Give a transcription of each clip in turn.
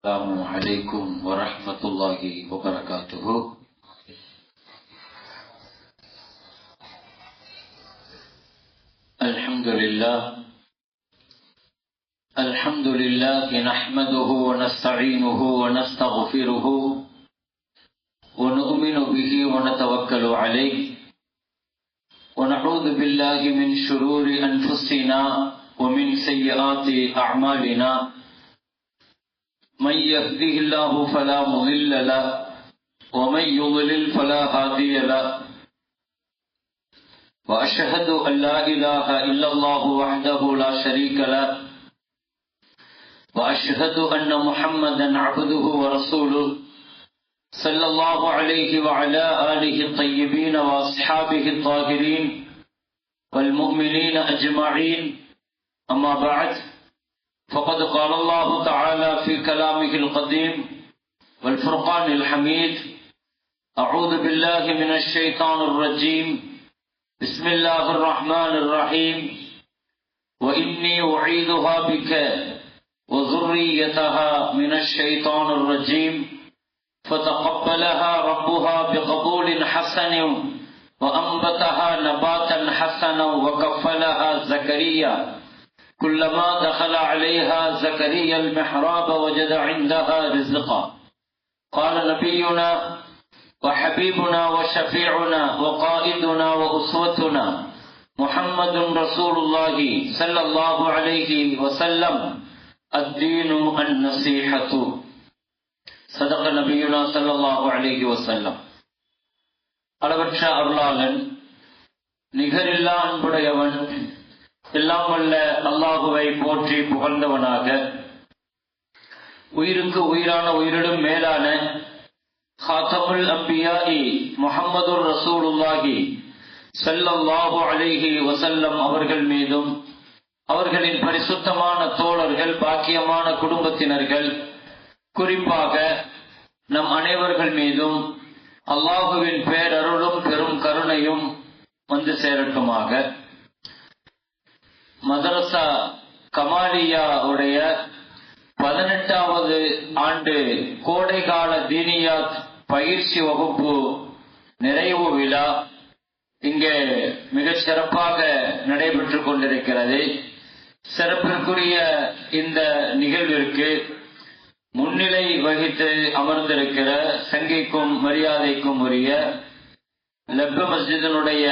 السلام عليكم ورحمة الله وبركاته. الحمد لله نحمده ونستعينه ونستغفره ونؤمن به ونتوكل عليه ونعوذ بالله من شرور أنفسنا ومن سيئات أعمالنا. من يهده الله فلا مضل له ومن يضلل فلا هادي له. وأشهد أن لا إله إلا الله وحده لا شريك له وأشهد أن محمدا عبده ورسوله صلى الله عليه وعلى آله الطيبين وأصحابه الطاهرين والمؤمنين أجمعين. أما بعد، فقد قال الله تعالى في كلامه القديم والفرقان الحميد: أعوذ بالله من الشيطان الرجيم، بسم الله الرحمن الرحيم. وإني أعيذها بك وذريتها من الشيطان الرجيم فتقبلها ربها بقبول حسن وأنبتها نباتا حسنا وكفلها زكريا كلما دخل عليها زكريا المحراب وجد عندها رزقا. قال نبينا وحبيبنا وشفيعنا وقائدنا وأسوتنا محمد رسول الله صلى الله عليه وسلم: الدين النصيحة. صدق نبينا صلى الله عليه وسلم. அளவற்ற அருளாளன், நிகரில்லா அன்புடையவன், எல்லாம் வல்ல அல்லாஹுவை போற்றி புகழ்ந்தவனாக, உயிருக்கு உயிரான உயிரிடும் மேலான ஹாத்தமுல் அம்பியாஇ முஹம்மதுர் ரசூலுல்லாஹி ஸல்லல்லாஹு அலைஹி வஸல்லம் அவர்கள் மீதும், அவர்களின் பரிசுத்தமான தோழர்கள், பாக்கியமான குடும்பத்தினர்கள், குறிப்பாக நம் அனைவர்கள் மீதும் அல்லாஹுவின் பேரருளும் பெரும் கருணையும் வந்து சேரட்டுமாக. மதரசா கமாலியா உடைய 18வது ஆண்டு கோடைகால தீனியாத் பயிற்சி வகுப்பு நிறைவு விழா இங்கே மிகச் சிறப்பாக நடைபெற்றுக் கொண்டிருக்கிறது. சிறப்பிற்குரிய இந்த நிகழ்விற்கு முன்னிலை வகித்து அமர்ந்திருக்கிற சங்கைக்கும் மரியாதைக்கும் உரிய லெப்ப மஸ்ஜிதினுடைய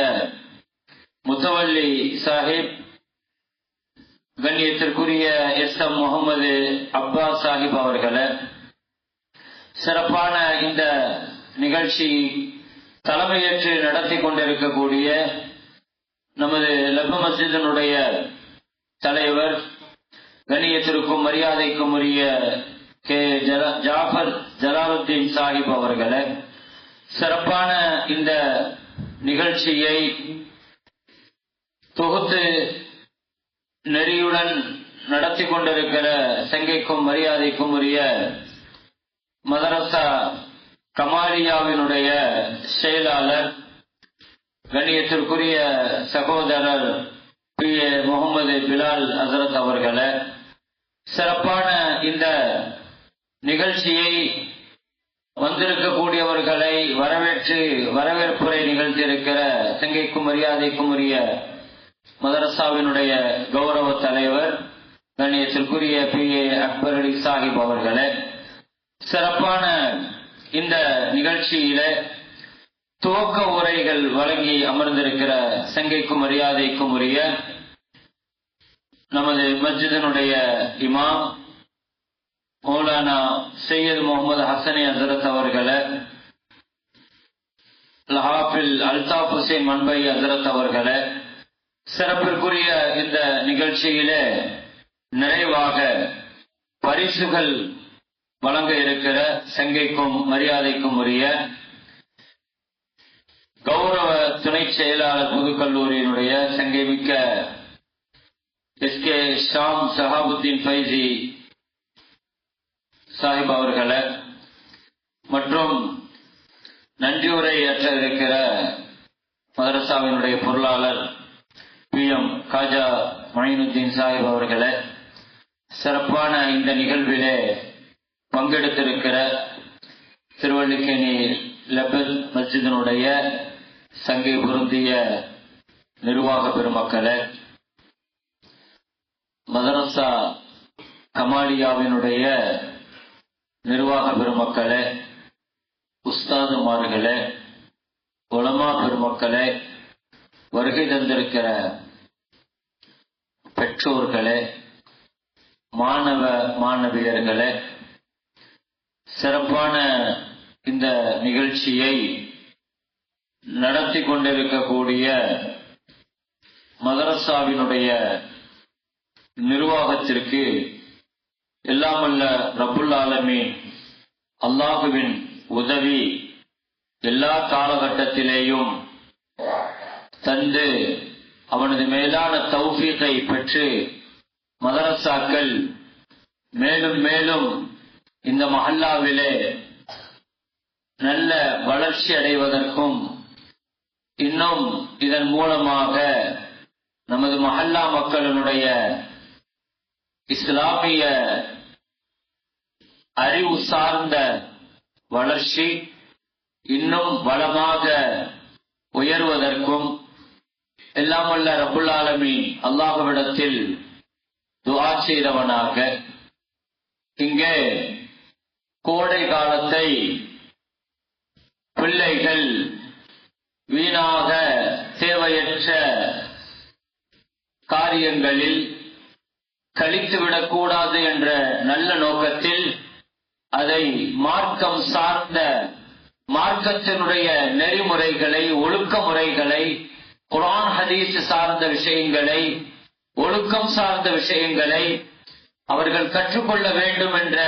முத்தவல்லி சாஹிப், கண்ணியத்திற்குரிய SM முகமது அப்பாஸ் சாஹிப் அவர்களை, சிறப்பான இந்த நிகழ்ச்சி தலைமையேற்று நடத்தி கொண்டிருக்கக்கூடிய நமது லெப்ப மஸ்ஜிதினுடைய தலைவர், கண்ணியத்திற்கும் மரியாதைக்கும் உரிய கே ஜாஃபர் ஜலாலுத்தீன் சாஹிப் அவர்களை, சிறப்பான இந்த நிகழ்ச்சியை தொகுத்து நெறியுடன் நடத்தி கொண்டிருக்கிற சங்கைக்கும் மரியாதைக்கும் உரிய மதரசா கமாலியாவினுடைய செயலாளர், கண்ணியத்திற்குரிய சகோதரர் PA முகமது பிலால் ஹசரத் அவர்களை, சிறப்பான இந்த நிகழ்ச்சியை வந்திருக்கக்கூடியவர்களை வரவேற்று வரவேற்புரை நிகழ்த்தியிருக்கிற சங்கைக்கும் மரியாதைக்கும் உரிய மதரசாவினுடைய கௌரவ தலைவர், கண்ணியத்திற்குரிய PA அக்பர் அலி சாஹிப் அவர்களை, சிறப்பான இந்த நிகழ்ச்சியில துவக்க உரைகள் வழங்கி அமர்ந்திருக்கிற சங்கைக்கும் மரியாதைக்கும் உரிய நமது மஸ்ஜிதினுடைய இமாம் மௌலானா சையத் முகமது ஹசனி ஹசரத் அவர்களை, ஹாஃபில் அல்தாப் ஹுசைன் மன்பை ஹசரத் அவர்களை, சிறப்பிற்குரிய இந்த நிகழ்ச்சியில நிறைவாக பரிசுகள் வழங்க இருக்கிற சங்கைக்கும் மரியாதைக்கும் உரிய கௌரவ துணை செயலாளர் பொதுக்கல்லூரியினுடைய சங்கைமிக்க SK ஷாம் ஷஹாபுத்தீன் ஃபைசி சாஹிப் அவர்களை, மற்றும் நன்றியுரையாற்ற இருக்கிற மதரசாவினுடைய பொருளாளர் PM காஜா மொயினுத்தீன் சாஹிப் அவர்களை, சிறப்பான இந்த நிகழ்விலே பங்கெடுத்திருக்கிற திருவல்லிக்கேணி லெபல் மஸ்ஜிதினுடைய சங்கை பொருந்திய நிர்வாக பெருமக்களே, மதரசா கமாலியாவினுடைய நிர்வாக பெருமக்களே, உஸ்தாதுமார்களே, உலமா பெருமக்களே, வருகை தந்திருக்கிற பெற்றோர்களே, மாணவ மாணவியர்களே, சிறப்பான இந்த நிகழ்ச்சியை நடத்தி கொண்டிருக்கக்கூடிய மதரசாவினுடைய நிர்வாகத்திற்கு எல்லாமல்ல ரப்புல் ஆலமீன் அல்லாஹுவின் உதவி எல்லா காலகட்டத்திலேயும் தந்து அவனது மேலான தௌஃபீகை பெற்று மதரசாக்கள் மேலும் மேலும் இந்த மஹல்லாவிலே நல்ல வளர்ச்சி அடைவதற்கும் இன்னும் இதன் மூலமாக நமது மஹல்லா மக்களினுடைய இஸ்லாமிய அறிவு சார்ந்த வளர்ச்சி இன்னும் வளமாக உயர்வதற்கும் எல்லாம் வல்ல ரப்புல் ஆலமீன் அல்லாஹ்விடத்தில் துஆ செய்தவனாக இங்கே கோடை காலத்தை பிள்ளைகள் வீணாக தேவையற்ற காரியங்களில் கழித்துவிடக் கூடாது என்ற நல்ல நோக்கத்தில் அதை மார்க்கம் சார்ந்த மார்க்கத்தினுடைய நெறிமுறைகளை, ஒழுக்க முறைகளை, குர்ஆன் ஹதீஸ் சார்ந்த விஷயங்களை, ஒழுக்கம் சார்ந்த விஷயங்களை அவர்கள் கற்றுக்கொள்ள வேண்டும் என்ற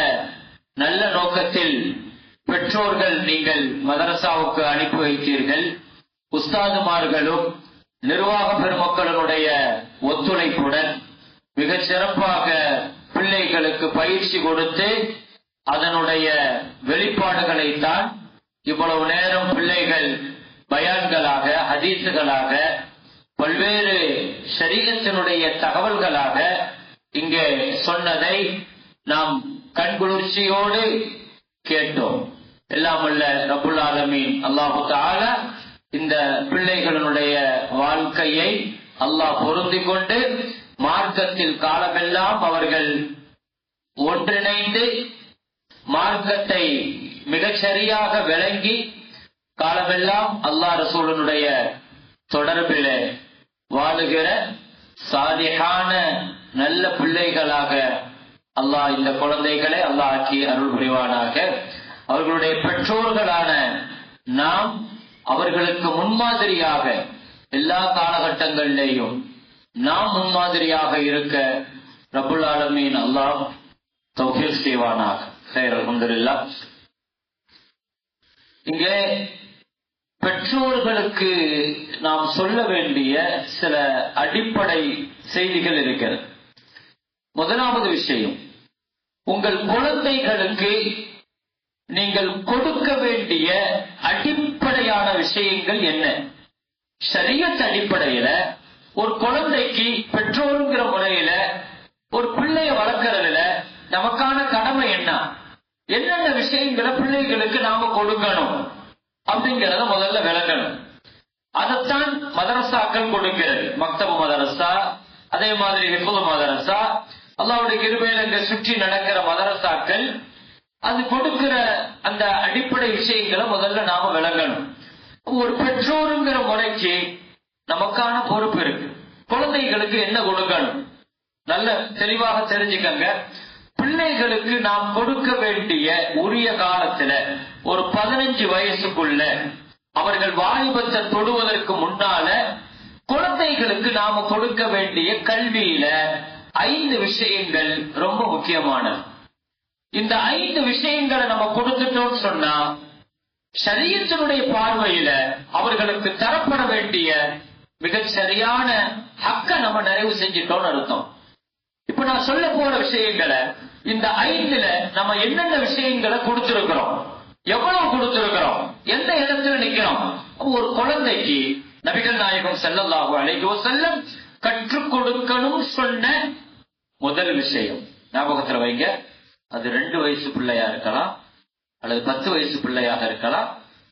நல்ல நோக்கத்தில் பெற்றோர்கள் நீங்கள் மதரசாவுக்கு அனுப்பி வைத்தீர்கள். உஸ்தாதுமார்களும் நிர்வாக பெருமக்களுடைய ஒத்துழைப்புடன் மிக சிறப்பாக பிள்ளைகளுக்கு பயிற்சி கொடுத்து அதனுடைய வெளிப்பாடுகளைத்தான் இவ்வளவு நேரம் பிள்ளைகள் பயான்களாக, ஹதீசுகளாக, பல்வேறு ஷரீஅத்தினுடைய தகவல்களாக இங்கே சொன்னதை நாம் கண்குளிர்ச்சியோடு கேட்டோம். எல்லாம் வல்ல ரப்புல் ஆலமீன் அல்லாஹு தஆலா இந்த பிள்ளைகளுடைய வாழ்க்கையை அல்லாஹ் பொருந்திக் கொண்டு மார்க்கத்தில் காலமெல்லாம் அவர்கள் ஒன்றிணைந்து மார்க்கத்தை மிகச் சரியாக விளங்கி காலமெல்லாம் அல்லாஹ் ரசூலுடைய தொடர்பிலே வாழுகிற சாலிஹான நல்ல பிள்ளைகளாக அல்லாஹ் இந்த குழந்தைகளை அல்லாஹ் ஆக்கி அருள் புரிவானாக. அவர்களுடைய பெற்றோர்களான நாம் அவர்களுக்கு முன்மாதிரியாக எல்லா காலகட்டங்களிலேயும் நாம் முன்மாதிரியாக இருக்க ரப்புல் ஆலமீன் அல்லாஹ் தௌஃபீக் செய்வானாக. ஹைர், அல்ஹம்துலில்லாஹ். இங்கே பெற்றோர்களுக்கு நாம் சொல்ல வேண்டிய சில அடிப்படை செய்திகள் இருக்கிறது. முதலாவது விஷயம், உங்கள் குழந்தைகளுக்கு நீங்கள் கொடுக்க வேண்டிய அடிப்படையான விஷயங்கள் என்ன? ஷரியத் அடிப்படையில ஒரு குழந்தைக்கு பெற்றோருங்கிற முறையில ஒரு பிள்ளைய வளர்க்கறதுல நமக்கான கடமை என்ன? என்னென்ன விஷயங்களை பிள்ளைகளுக்கு நாம கொடுக்கணும் அப்படிங்கறத முதல்ல விளங்கணும். அதைத்தான் மதரசாக்கள் கொடுக்கிறது. மக்தபு மதரசா, அதே மாதிரி ஹிஃபுல் மதரசா, அல்லாஹ்வுடைய கிருபையில இங்க சுற்றி நடக்கிற மதரசாக்கள் அது கொடுக்கிற அந்த அடிப்படை விஷயங்களை முதல்ல நாம விளங்கணும். ஒரு பெற்றோருங்கிற முறைக்கு நமக்கான பொறுப்பு இருக்கு. குழந்தைகளுக்கு என்ன கொடுக்கணும் நல்ல தெளிவாக தெரிஞ்சுக்கங்க. பிள்ளைகளுக்கு நாம் கொடுக்க வேண்டிய உரிய காலத்துல ஒரு 15 வயசுக்குள்ள அவர்கள் வாலிபத்தை தொடுவதற்கு முன்னால குழந்தைகளுக்கு நாம கொடுக்க வேண்டிய கல்வியில 5 விஷயங்கள் ரொம்ப முக்கியமானது. இந்த 5 விஷயங்களை நம்ம கொடுத்துட்டோம்னு சொன்னா ஷரியத்தினுடைய பார்வையில அவர்களுக்கு தரப்பட வேண்டிய மிகச் சரியான ஹக்க நம்ம நிறைவு செஞ்சிட்டோம்னு அர்த்தம். இப்ப நான் சொல்ல போற விஷயங்களை இந்த 5ல நம்ம என்னென்ன விஷயங்களை கொடுத்திருக்கிறோம், எவ்வளவு கொடுத்திருக்கிறோம், எந்த இடத்துல நிக்கிறோம். ஒரு குழந்தைக்கு நபிகள் நாயகம் ஸல்லல்லாஹு அலைஹி வஸல்லம் கற்றுக் கொடுக்கணும் சொன்ன முதல் விஷயம் ஞாபகத்துல வைங்க. அது 2 வயசு பிள்ளையா இருக்கலாம், அல்லது 10 வயசு பிள்ளையாக இருக்கலாம்,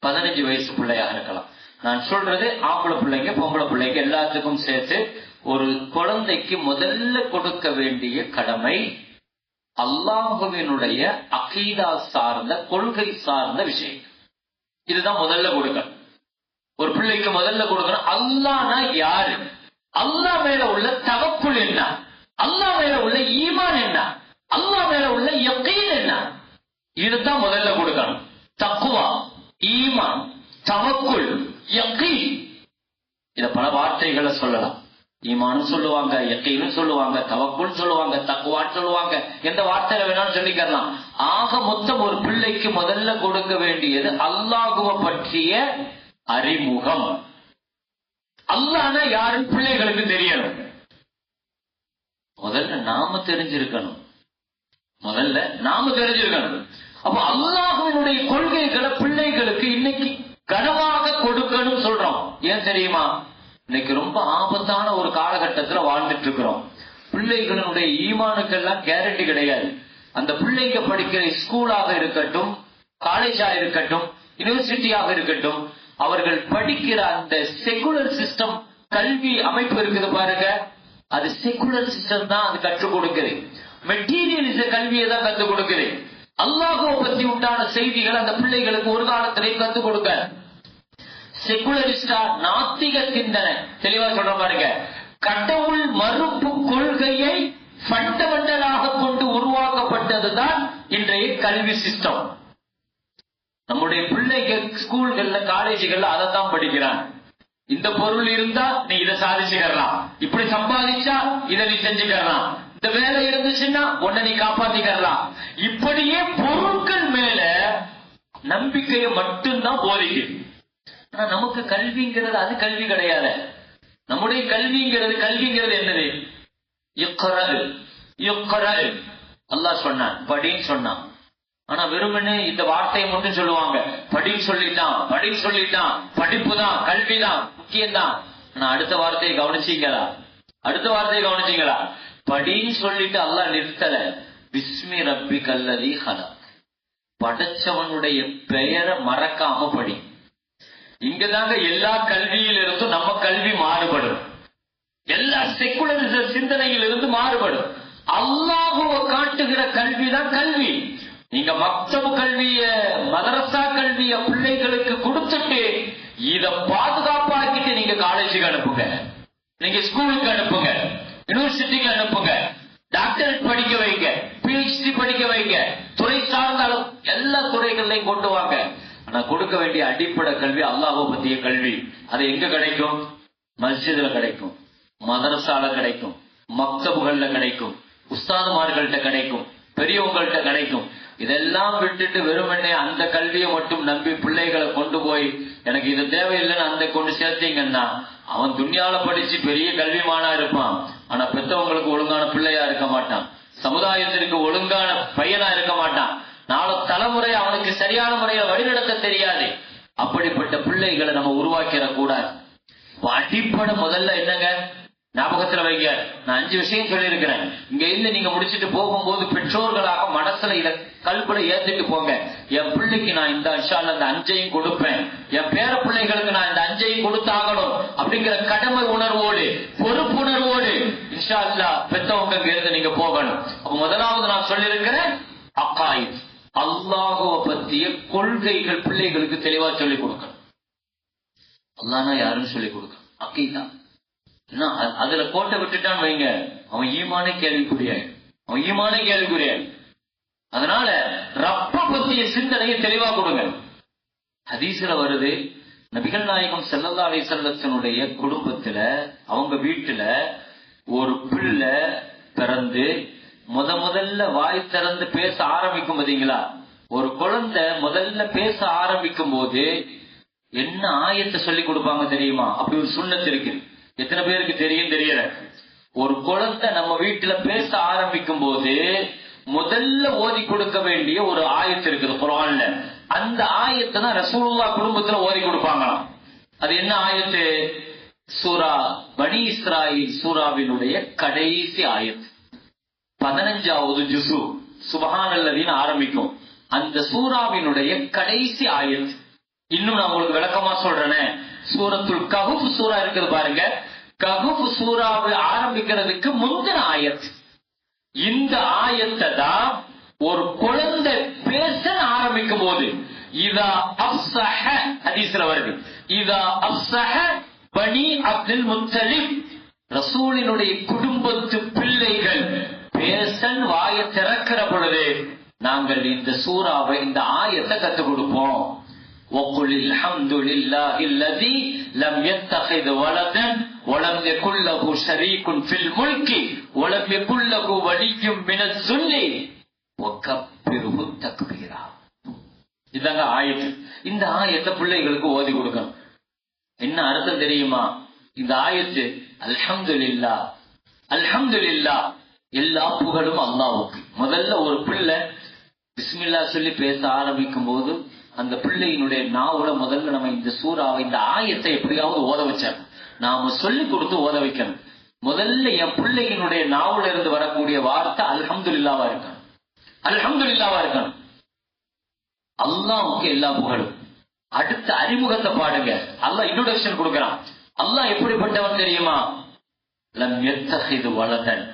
15 வயசு பிள்ளையாக இருக்கலாம். நான் சொல்றது ஆம்பளை பிள்ளைங்க பொம்பளை பிள்ளைங்க எல்லாத்துக்கும் சேர்த்து ஒரு குழந்தைக்கு முதல்ல கொடுக்க வேண்டிய கடமை அல்லாஹ்வினுடைய அகீதா சார்ந்த கொள்கை சார்ந்த விஷயம். இதுதான் முதல்ல கொடுக்கணும். ஒரு பிள்ளைக்கு முதல்ல கொடுக்கணும் அல்லாஹ்னா யாரு, அல்லாஹ் மேல உள்ள தவக்குல் என்ன, அல்லாஹ் மேல உள்ள ஈமான் என்ன, அல்லாஹ் மேல உள்ள யகீன் என்ன, இதுதான் முதல்ல கொடுக்கணும். தக்வா, ஈமான், தவக்குல், யகீன். இத பல வார்த்தைகளை சொல்லலாம். ஈமானும் சொல்லுவாங்க, யகீனும் சொல்லுவாங்க, தவக்குல் சொல்லுவாங்க, தக்வான்னு சொல்லுவாங்க. எந்த வார்த்தையில வேணாலும் சொல்லிக்கலாம். ஆக மொத்தம் ஒரு பிள்ளைக்கு முதல்ல கொடுக்க வேண்டியது அல்லாஹ்வை பற்றிய அறிமுகம். அல்லாஹ்னா யாருன்னு பிள்ளைகளுக்கு தெரியணும். முதல்ல நாம தெரிஞ்சிருக்கணும். அப்ப அல்லாஹ்வினுடைய கொள்கைகளை பிள்ளைகளுக்கு இன்னைக்கு கனமாக கொடுக்கணும் சொல்றோம். ஏன் தெரியுமா? இன்னைக்கு ரொம்ப ஆபத்தான ஒரு காலகட்டத்துல வாழ்ந்துட்டு இருக்கிறோம். பிள்ளைகளுடைய ஈமானுக்கெல்லாம் கேரண்டி கிடையாது. அந்த பிள்ளைங்க படிக்கிற ஸ்கூலாக இருக்கட்டும், காலேஜா இருக்கட்டும், யூனிவர்சிட்டியாக இருக்கட்டும், அவர்கள் படிக்கிற அந்த செகுலர் சிஸ்டம் கல்வி அமைப்பு இருக்குது பாருங்க, அது செகுலர் சிஸ்டம் தான் அது கற்றுக் கொடுக்குது. மெட்டீரியலிச கல்வியை தான் கற்றுக் கொடுக்குது. அல்லாஹ்வை பத்தி உண்டான செய்திகள் அந்த பிள்ளைகளுக்கு ஒரு காலத்திலே கற்றுக் கொடுக்க. செகுலரிஸ்டா நாத்திக சிந்தனை தெளிவா சொல்ற பாருங்க, கடவுள் மறுப்பு கொள்கையை ஃபண்டமெண்டலாக கொண்டு உருவாக்கப்பட்டதுதான் இன்றைய கல்வி சிஸ்டம். நம்முடைய பிள்ளைங்க ஸ்கூல்கள்ல காலேஜுகள்ல அதைத்தான் படிக்கிறாங்க. இந்த பொருள் இருந்தா நீ இதை சாதிச்சுக்கலாம், இப்படி சம்பாதிச்சா இதை நீ செஞ்சுக்கலாம், இந்த வேலை இருந்துச்சுன்னா உன்னை நீ காப்பாத்திக்கலாம். இப்படியே பொருட்கள் மேல நம்பிக்கையை மட்டும்தான் போதிக்குது. ஆனா நமக்கு கல்விங்கிறது அது கல்வி கிடையாது. நம்முடைய கல்விங்கிறது என்னது? அல்லாஹ் சொன்னான் படின்னு சொன்னான். ஆனா வெறுமனே இந்த வார்த்தையை மட்டும் சொல்லுவாங்க, படின்னு சொல்லிட்டான், படிப்பு தான், கல்விதான் முக்கியம்தான். ஆனா அடுத்த வார்த்தையை கவனிச்சீங்களா? படின்னு சொல்லிட்டு அல்லாஹ் நிறுத்தல. பிஸ்மி ரப்பிக்கல் லதீ ஹலக், படைச்சவனுடைய பெயரை மறக்காம படி. இங்கதாங்க எல்லா கல்வியிலிருந்தும் நம்ம கல்வி மாறுபடும். எல்லா செகுலரிச சிந்தனையிலிருந்து மாறுபடும். அல்லாஹ்வை காட்டுகிற கல்விதான் கல்வி. நீங்க மக்தபு கல்விய, மதரசா கல்விய பிள்ளைகளுக்கு கொடுத்துட்டு இத பாதுகாப்பாக்கிட்டு நீங்க காலேஜுக்கு அனுப்புங்க, நீங்க ஸ்கூலுக்கு அனுப்புங்க, யூனிவர்சிட்டிக்கு அனுப்புங்க, டாக்டரேட் படிக்க வைங்க, பிஹெச்டி படிக்க வைங்க, துறை சார்ந்தாலும் எல்லா துறைகள்லையும் கொண்டு வாங்க. ஆனா கொடுக்க வேண்டிய அடிப்படை கல்வி அல்லாஹ்வை பத்திய கல்வி. அது எங்க கிடைக்கும்? மஸ்ஜிதுல கிடைக்கும், மதரசால கிடைக்கும், மக்தபுகள்ல கிடைக்கும், உஸ்தாதுமார்கள்ட்ட கிடைக்கும், பெரியவங்கள்ட்ட கிடைக்கும். இதெல்லாம் விட்டுட்டு வெறுமனே அந்த கல்வியை மட்டும் நம்பி பிள்ளைகளை கொண்டு போய் எனக்கு இது தேவையில்லைன்னு அந்த கொண்டு சேர்த்தீங்கன்னா அவன் துன்யால படிச்சு பெரிய கல்விமானா இருப்பான். ஆனா பெத்தவங்களுக்கு ஒழுங்கான பிள்ளையா இருக்க மாட்டான், சமுதாயத்திற்கு ஒழுங்கான பையனா இருக்க மாட்டான். நாளை தலைமுறை அவனுக்கு சரியான முறையில வழிநடத்த தெரியாது. அப்படிப்பட்ட பிள்ளைகளை நம்ம உருவாக்கிட கூடாது. அடிப்படை முதல்ல என்னங்க? ஞாபகத்துல வைங்க, நான் 5 விஷயம் சொல்லியிருக்கிறேன். இங்க இருந்து நீங்க முடிச்சுட்டு போகும்போது பெற்றோர்களாக மனசுல இத கல்புல ஏத்துட்டு போங்க. என் பிள்ளைக்கு நான் இந்த இன்ஷாஅல்லாஹ் அந்த 5ஐயும் கொடுப்பேன், என் பேர பிள்ளைகளுக்கு நான் இந்த 5ஐயும் கொடுத்தாகணும் அப்படிங்கிற கடமை உணர்வோடு, பொறுப்புணர்வோடு இன்ஷாஅல்லாஹ் பெத்தவங்க இருந்து நீங்க போகணும். அப்ப முதலாவது நான் சொல்லியிருக்கிறேன் அகாயித், அல்லாஹ்வை பற்றிய கொள்கைகள் பிள்ளைகளுக்கு தெளிவா சொல்லிக் கொடுக்கணும். அல்லாஹ்னா யாருன்னு சொல்லிக் கொடுக்கணும். அகீதா அதுல கோட்டை விட்டுட்டான்னு வைங்க, அவன் ஈமானே கேள்விக்குரியாய். அதனால ரப்ப பத்திய சிந்தனையை தெளிவா கொடுங்க. ஹதீஸ்ல வருது, நபிகள் நாயகம் ஸல்லல்லாஹு அலைஹி வஸல்லமுடைய குடும்பத்துல, அவங்க வீட்டுல ஒரு பிள்ளை பிறந்து முதல்ல வாய் திறந்து பேச ஆரம்பிக்கும் பாத்தீங்களா? ஒரு குழந்தை முதல்ல பேச ஆரம்பிக்கும் போது என்ன ஆயத்தை சொல்லி கொடுப்பாங்க தெரியுமா? அப்படி ஒரு சுன்னத் இருக்கு. எத்தனை பேருக்கு தெரியும் தெரியல. ஒரு குழந்தை நம்ம வீட்டுல பேச ஆரம்பிக்கும் போது முதல்ல ஓதி கொடுக்க வேண்டிய ஒரு ஆயத்து இருக்குது குர்ஆன்ல. அந்த ஆயத்தை தான் ரசூலுல்லாஹ் குடும்பத்துல ஓதி கொடுப்பாங்களாம். அது என்ன ஆயத்து? சூரா பனி இஸ்ராயில் சூராவினுடைய கடைசி ஆயத்து, 15வது ஜுஸு. சுபஹானல்லதீன்னு ஆரம்பிக்கும். அந்த சூராவினுடைய கடைசி ஆயத். இன்னும் நான் உங்களுக்கு விளக்கமா சொல்றேனே, சூரத்துல் கஹஃப் சூரா இருக்குது பாருங்க. கஹஃப் சூராவை ஆரம்பிக்கிறதுக்கு முந்தின ஆயத். இந்த ஆயத்தை தான் ஒரு குழந்தை பேச ஆரம்பிக்கும் போது இதா அஃஸஹ ஹதீஸ்ல வருது. இதா அஃஸஹ பனி அப்துல் முத்தலிப், ரசூலினுடைய குடும்பத்து பிள்ளைகள் பேசன் வாயை திறக்கிற பொழுது நாங்கள் இந்த சூராவை, இந்த ஆயத்தை கற்றுக் கொடுப்போம். وَقُلِ الْحَمْدُ لِلَّهِ الَّذِي لَمْ يَتَّخِذْ وَلَدًا وَلَمْ يَكُنْ لَهُ شَرِيكٌ فِي الْمُلْكِ وَلَمْ يَكُنْ لَهُ وَلِيٌّ مِنَ الذُّلِّ وَكَبِّرْهُ تَكْبِيرًا. இதாங்க ஆயத்து. இந்த ஆயத்தை பிள்ளைகளுக்கு ஓதி கொடுக்கணும். என்ன அர்த்தம் தெரியுமா? இந்த ஆயத்து அல்ஹம்துலில்லாஹ், அல்ஹம்துலில்லாஹ், எல்லா புகழும் அல்லாஹ்வுக்கு. முதல்ல ஒரு பிள்ளை பிஸ்மில்லா சொல்லி பேச ஆரம்பிக்கும் போது அந்த பிள்ளையினுடைய நாவுல முதல்ல நம்ம இந்த சூறாவை, இந்த ஆயத்தை எப்படியாவது ஓத வச்சாங்க. நாம சொல்லி கொடுத்து ஓத வைக்கணும். முதல்ல என் பிள்ளையினுடைய நாவுல இருந்து வரக்கூடிய வார்த்தை அல்ஹம்துலில்லாஹ்வா இருக்கணும். அல்ஹம்துலில்லாஹ்வா இருக்கணும். அல்லாஹ்வுக்கு எல்லா புகழும். அடுத்த அறிமுகத்தை பாடுங்க. அல்லாஹ் இன்ட்ரோடக்ஷன் கொடுக்கிறான். அல்லாஹ் எப்படிப்பட்டவன் தெரியுமா? லம் யத்தஹிது வலதன்,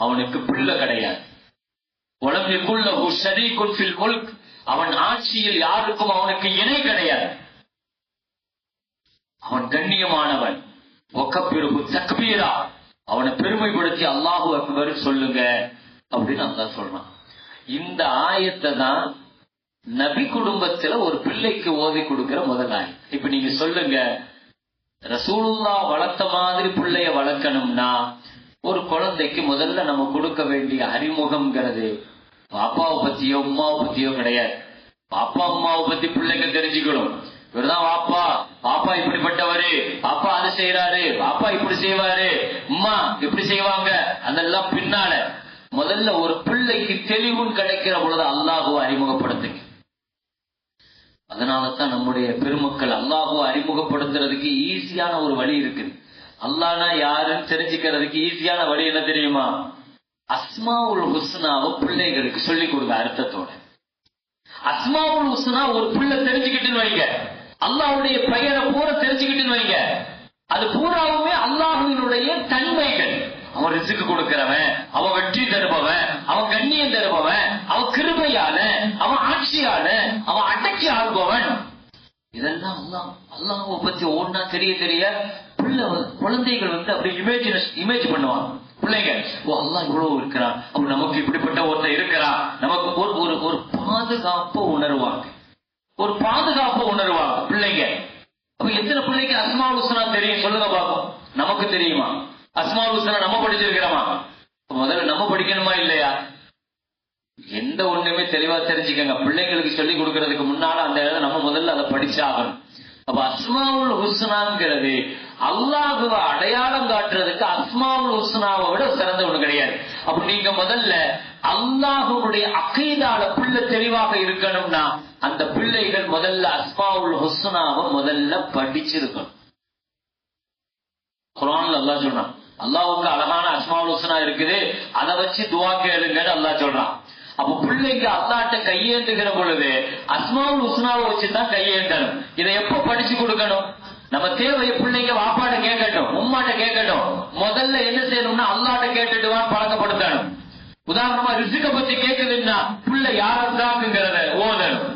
அவனுக்கு பிள்ளை கிடையாது. வலம் யகுல் லஹு ஷரீகுன் ஃபில் முல்க், அவன் ஆட்சியில் யாருக்கும் அவனுக்கு இணை கிடையாது. அவன் கண்ணியமானவன். வகப்பிருஹு தக்பீரா, அவனை பெருமைப்படுத்தி அல்லாஹு அக்பர் சொல்லுங்க அப்படின்னு அல்லாஹ் சொல்றான். இந்த ஆயத்தை தான் நபி குடும்பத்துல ஒரு பிள்ளைக்கு ஓதி கொடுக்கிற முதல் ஆயத். இப்ப நீங்க சொல்லுங்க, ரசூலுல்லாஹ் வளர்த்த மாதிரி பிள்ளைய வளர்க்கணும்னா ஒரு குழந்தைக்கு முதல்ல நம்ம கொடுக்க வேண்டிய அறிமுகம்ங்கிறது பாப்பாவை பத்தியோ உமாவை பத்தியோ கிடையாது. பாப்பா அம்மாவை பத்தி பிள்ளைங்க தெரிஞ்சுக்கணும். இவர்தான் பாப்பா, பாப்பா இப்படிப்பட்டவரு, பாப்பா அது செய்யறாரு, பாப்பா இப்படி செய்வாரு, அம்மா இப்படி செய்வாங்க, அதெல்லாம் பின்னால. முதல்ல ஒரு பிள்ளைக்கு தெளிவும் கிடைக்கிற பொழுது அல்லாஹுவை அறிமுகப்படுத்துங்க. அதனாலதான் நம்முடைய பெருமக்கள் அல்லாஹுவை அறிமுகப்படுத்துறதுக்கு ஈஸியான ஒரு வழி இருக்குது. அல்லாஹ்னா யாருன்னு தெரிஞ்சுக்கிறதுக்கு ஈஸியான வழி என்ன தெரியுமா? அஸ்மாவுல் ஹுஸ்னாவை பிள்ளைகளுக்கு சொல்லிக் கொடுங்க அர்த்தத்தோட. அஸ்மாவுல் ஹுஸ்னா ஒரு பிள்ளை தெரிஞ்சுக்கிட்டுன்னு வைங்க, அல்லாஹ்வுடைய பெயரை பூரா தெரிஞ்சுக்கிட்டுன்னு வைங்க, அது பூராவுமே அல்லாஹ்வினுடைய தன்மைகள். அவன் ரிஸ்க் கொடுக்கிறவன், அவன் வெற்றி தருபவன், அவன் கண்ணியம் தருபவன், அவன் கிருபையால, அவன் ஆட்சியால, அவன் அடக்கி ஆள்பவன். இதெல்லாம் அல்லாஹ்வை பத்தி ஒன்னா தெரிய தெரிய குழந்தைகள் அப்படி இமேஜ் பண்ணுவாங்க. பிள்ளைங்க, ஓ அல்லாஹ் இவ்வளவு இருக்கிறான், அப்ப நமக்கு இப்படிப்பட்ட ஒருத்தர் இருக்கிறான், நமக்கு ஒரு பாதுகாப்பு உணர்வாங்க, ஒரு பாதுகாப்பு உணர்வாங்க பிள்ளைங்க. அப்ப எத்தனை பிள்ளைக்கு அஸ்மாவுல் ஹுஸ்னா தெரியும் சொல்லுங்க பாப்போம். நமக்கு தெரியுமா? அஸ்மாவுல் ஹுஸ்னா நம்ம படிச்சிருக்கிறோமா? முதல்ல நம்ம படிக்கணுமா இல்லையா? எந்த ஒண்ணுமே தெளிவா தெரிஞ்சுக்கங்க. பிள்ளைங்களுக்கு சொல்லி கொடுக்கறதுக்கு முன்னால அந்த நம்ம முதல்ல அதை படிச்சாகணும். அப்ப அஸ்மாவுல் ஹுஸ்னாங்கிறது அல்லாஹ்வை அடையாளம் காட்டுறதுக்கு அஸ்மாவுல் ஹுஸ்னாவை விட சிறந்த ஒண்ணு கிடையாது. அப்ப நீங்க முதல்ல அல்லாஹ்வுடைய அகீதால பிள்ளை தெளிவாக இருக்கணும்னா அந்த பிள்ளைகள் முதல்ல அஸ்மாவுல் ஹுஸ்னாவை முதல்ல படிச்சிருக்கணும். குர்ஆன்ல அல்லாஹ் சொல்றான், அல்லாஹ்வுக்கு அழகான அஸ்மாவுல் ஹுஸ்னா இருக்குது, அதை வச்சு துஆ கேளுங்கன்னு அல்லாஹ் சொல்றான். அப்ப பிள்ளைங்க அல்லாஹ்ட்ட கையேந்துகிற பொழுது அஸ்மாவுல் ஹுஸ்னாவை வச்சுதான் கையேந்தணும். இதை எப்ப படிச்சு கொடுக்கணும்? நம்ம தேவையை பிள்ளைங்க வாப்பாட்ட கேட்கட்டும், உம்மாட்ட கேட்கட்டும். முதல்ல என்ன செய்யணும்னா அல்லாஹ்ட்ட கேட்டுட்டுவான் பழக்கப்படுத்தணும். உதாரணமா ரிஸ்க பத்தி கேட்குதுன்னா பிள்ளை யாருங்கிறத ஓதணும்.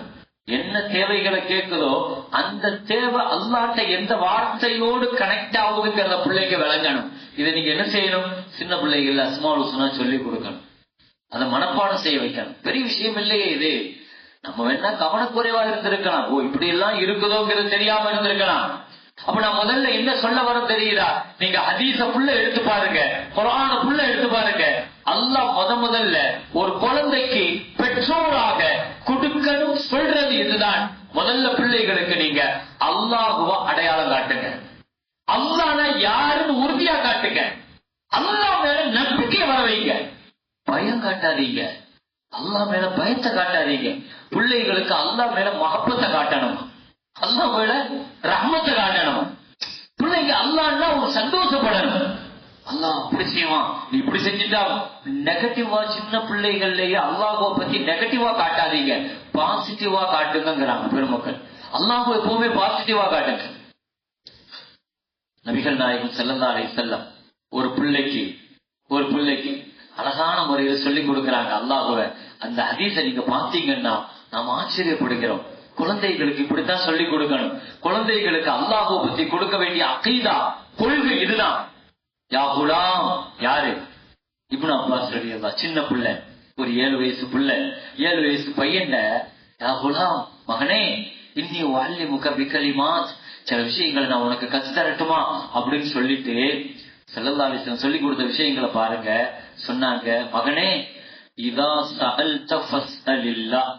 என்ன தேவைகளை கேட்குதோ அந்த தேவை அல்லாஹ்ட்ட எந்த வார்த்தையோடு கனெக்ட் ஆகுதுங்கிறத பிள்ளைக்கு விளங்கணும். இதை நீங்க என்ன செய்யணும்? சின்ன பிள்ளைகள் அஸ்மாவுல் ஹுஸ்னா சொல்லி கொடுக்கணும், அதை மனப்பாடம் செய்ய வைக்கணும். பெரிய விஷயம் இல்லையே இது. நம்ம வேணா கவனக்குறைவா இருந்திருக்கலாம், ஓ இப்படி எல்லாம் இருக்குதோங்கிறது தெரியாம இருந்திருக்கலாம். அப்ப நான் முதல்ல என்ன சொல்ல வர தெரியுதா? நீங்க ஹதீஸ புள்ள எடுத்து பாருங்க, குர்ஆன புள்ள எடுத்து பாருங்க. அல்லாஹ் முதல்ல ஒரு குழந்தைக்கு பெற்றோராக கொடுக்கணும் சொல்றது இதுதான். முதல்ல பிள்ளைகளுக்கு நீங்க அல்லாஹ்வை அடையாளம் காட்டுங்க, அல்லாஹ்னா யாருன்னு உறுதியா காட்டுங்க, அல்லாஹ் மேல நம்பிக்கை வர வைங்க. பயம் காட்டாதீங்க, அல்லாஹ் மேல பயத்தை காட்டாதீங்க. பிள்ளைகளுக்கு அல்லாஹ் மேல மஹப்பத்தை காட்டணும், அல்லாஹ் மேல ரஹ்மத்தை காட்டணும். பிள்ளைங்க அல்லாஹ்னா ஒரு சந்தோஷப்படணும், அல்லாஹ் அப்படி செய்வான், நீ இப்படி செஞ்சுட்டா நெகட்டிவா. சின்ன பிள்ளைகள்லயே அல்லாஹ்வை பத்தி நெகட்டிவா காட்டாதீங்க, பாசிட்டிவா காட்டுங்கிறாங்க பெருமக்கள். அல்லாஹ்வை எப்பவுமே பாசிட்டிவா காட்டுங்க. நபிகள் நாயகம் ஸல்லல்லாஹு அலைஹி வஸல்லம் ஒரு பிள்ளைக்கு அழகான முறையில சொல்லி கொடுக்கிறாங்க அல்லாஹ்வை. அந்த ஹதீஸை நீங்க பாத்தீங்கன்னா நாம் ஆச்சரியப்படுகிறோம். குழந்தைகளுக்கு இப்படித்தான் சொல்லி கொடுக்கணும். குழந்தைகளுக்கு அல்லாஹ்வை பத்தி கொடுக்க வேண்டிய அகீதா, கொள்கை இதுதான். யா குலாம், யாரு? இப்னு அப்பாஸ் ரலியல்லாஹு, சின்ன பிள்ளை, ஒரு 7 வயசு பிள்ளை, 7 வயசு பையன், யா குலாம், மகனே, இன்னி உஅல்லிமுக பிகலிமாத், சில விஷயங்களை நான் உனக்கு கத்து தரட்டுமா அப்படின்னு சொல்லிட்டு ஸல்லல்லாஹு அலைஹி வஸல்லம் சொல்லி கொடுத்த விஷயங்களை பாருங்க. சொன்னாங்க, மகனே, இதா சஅல்த ஃபஸ்அலில்லாஹ்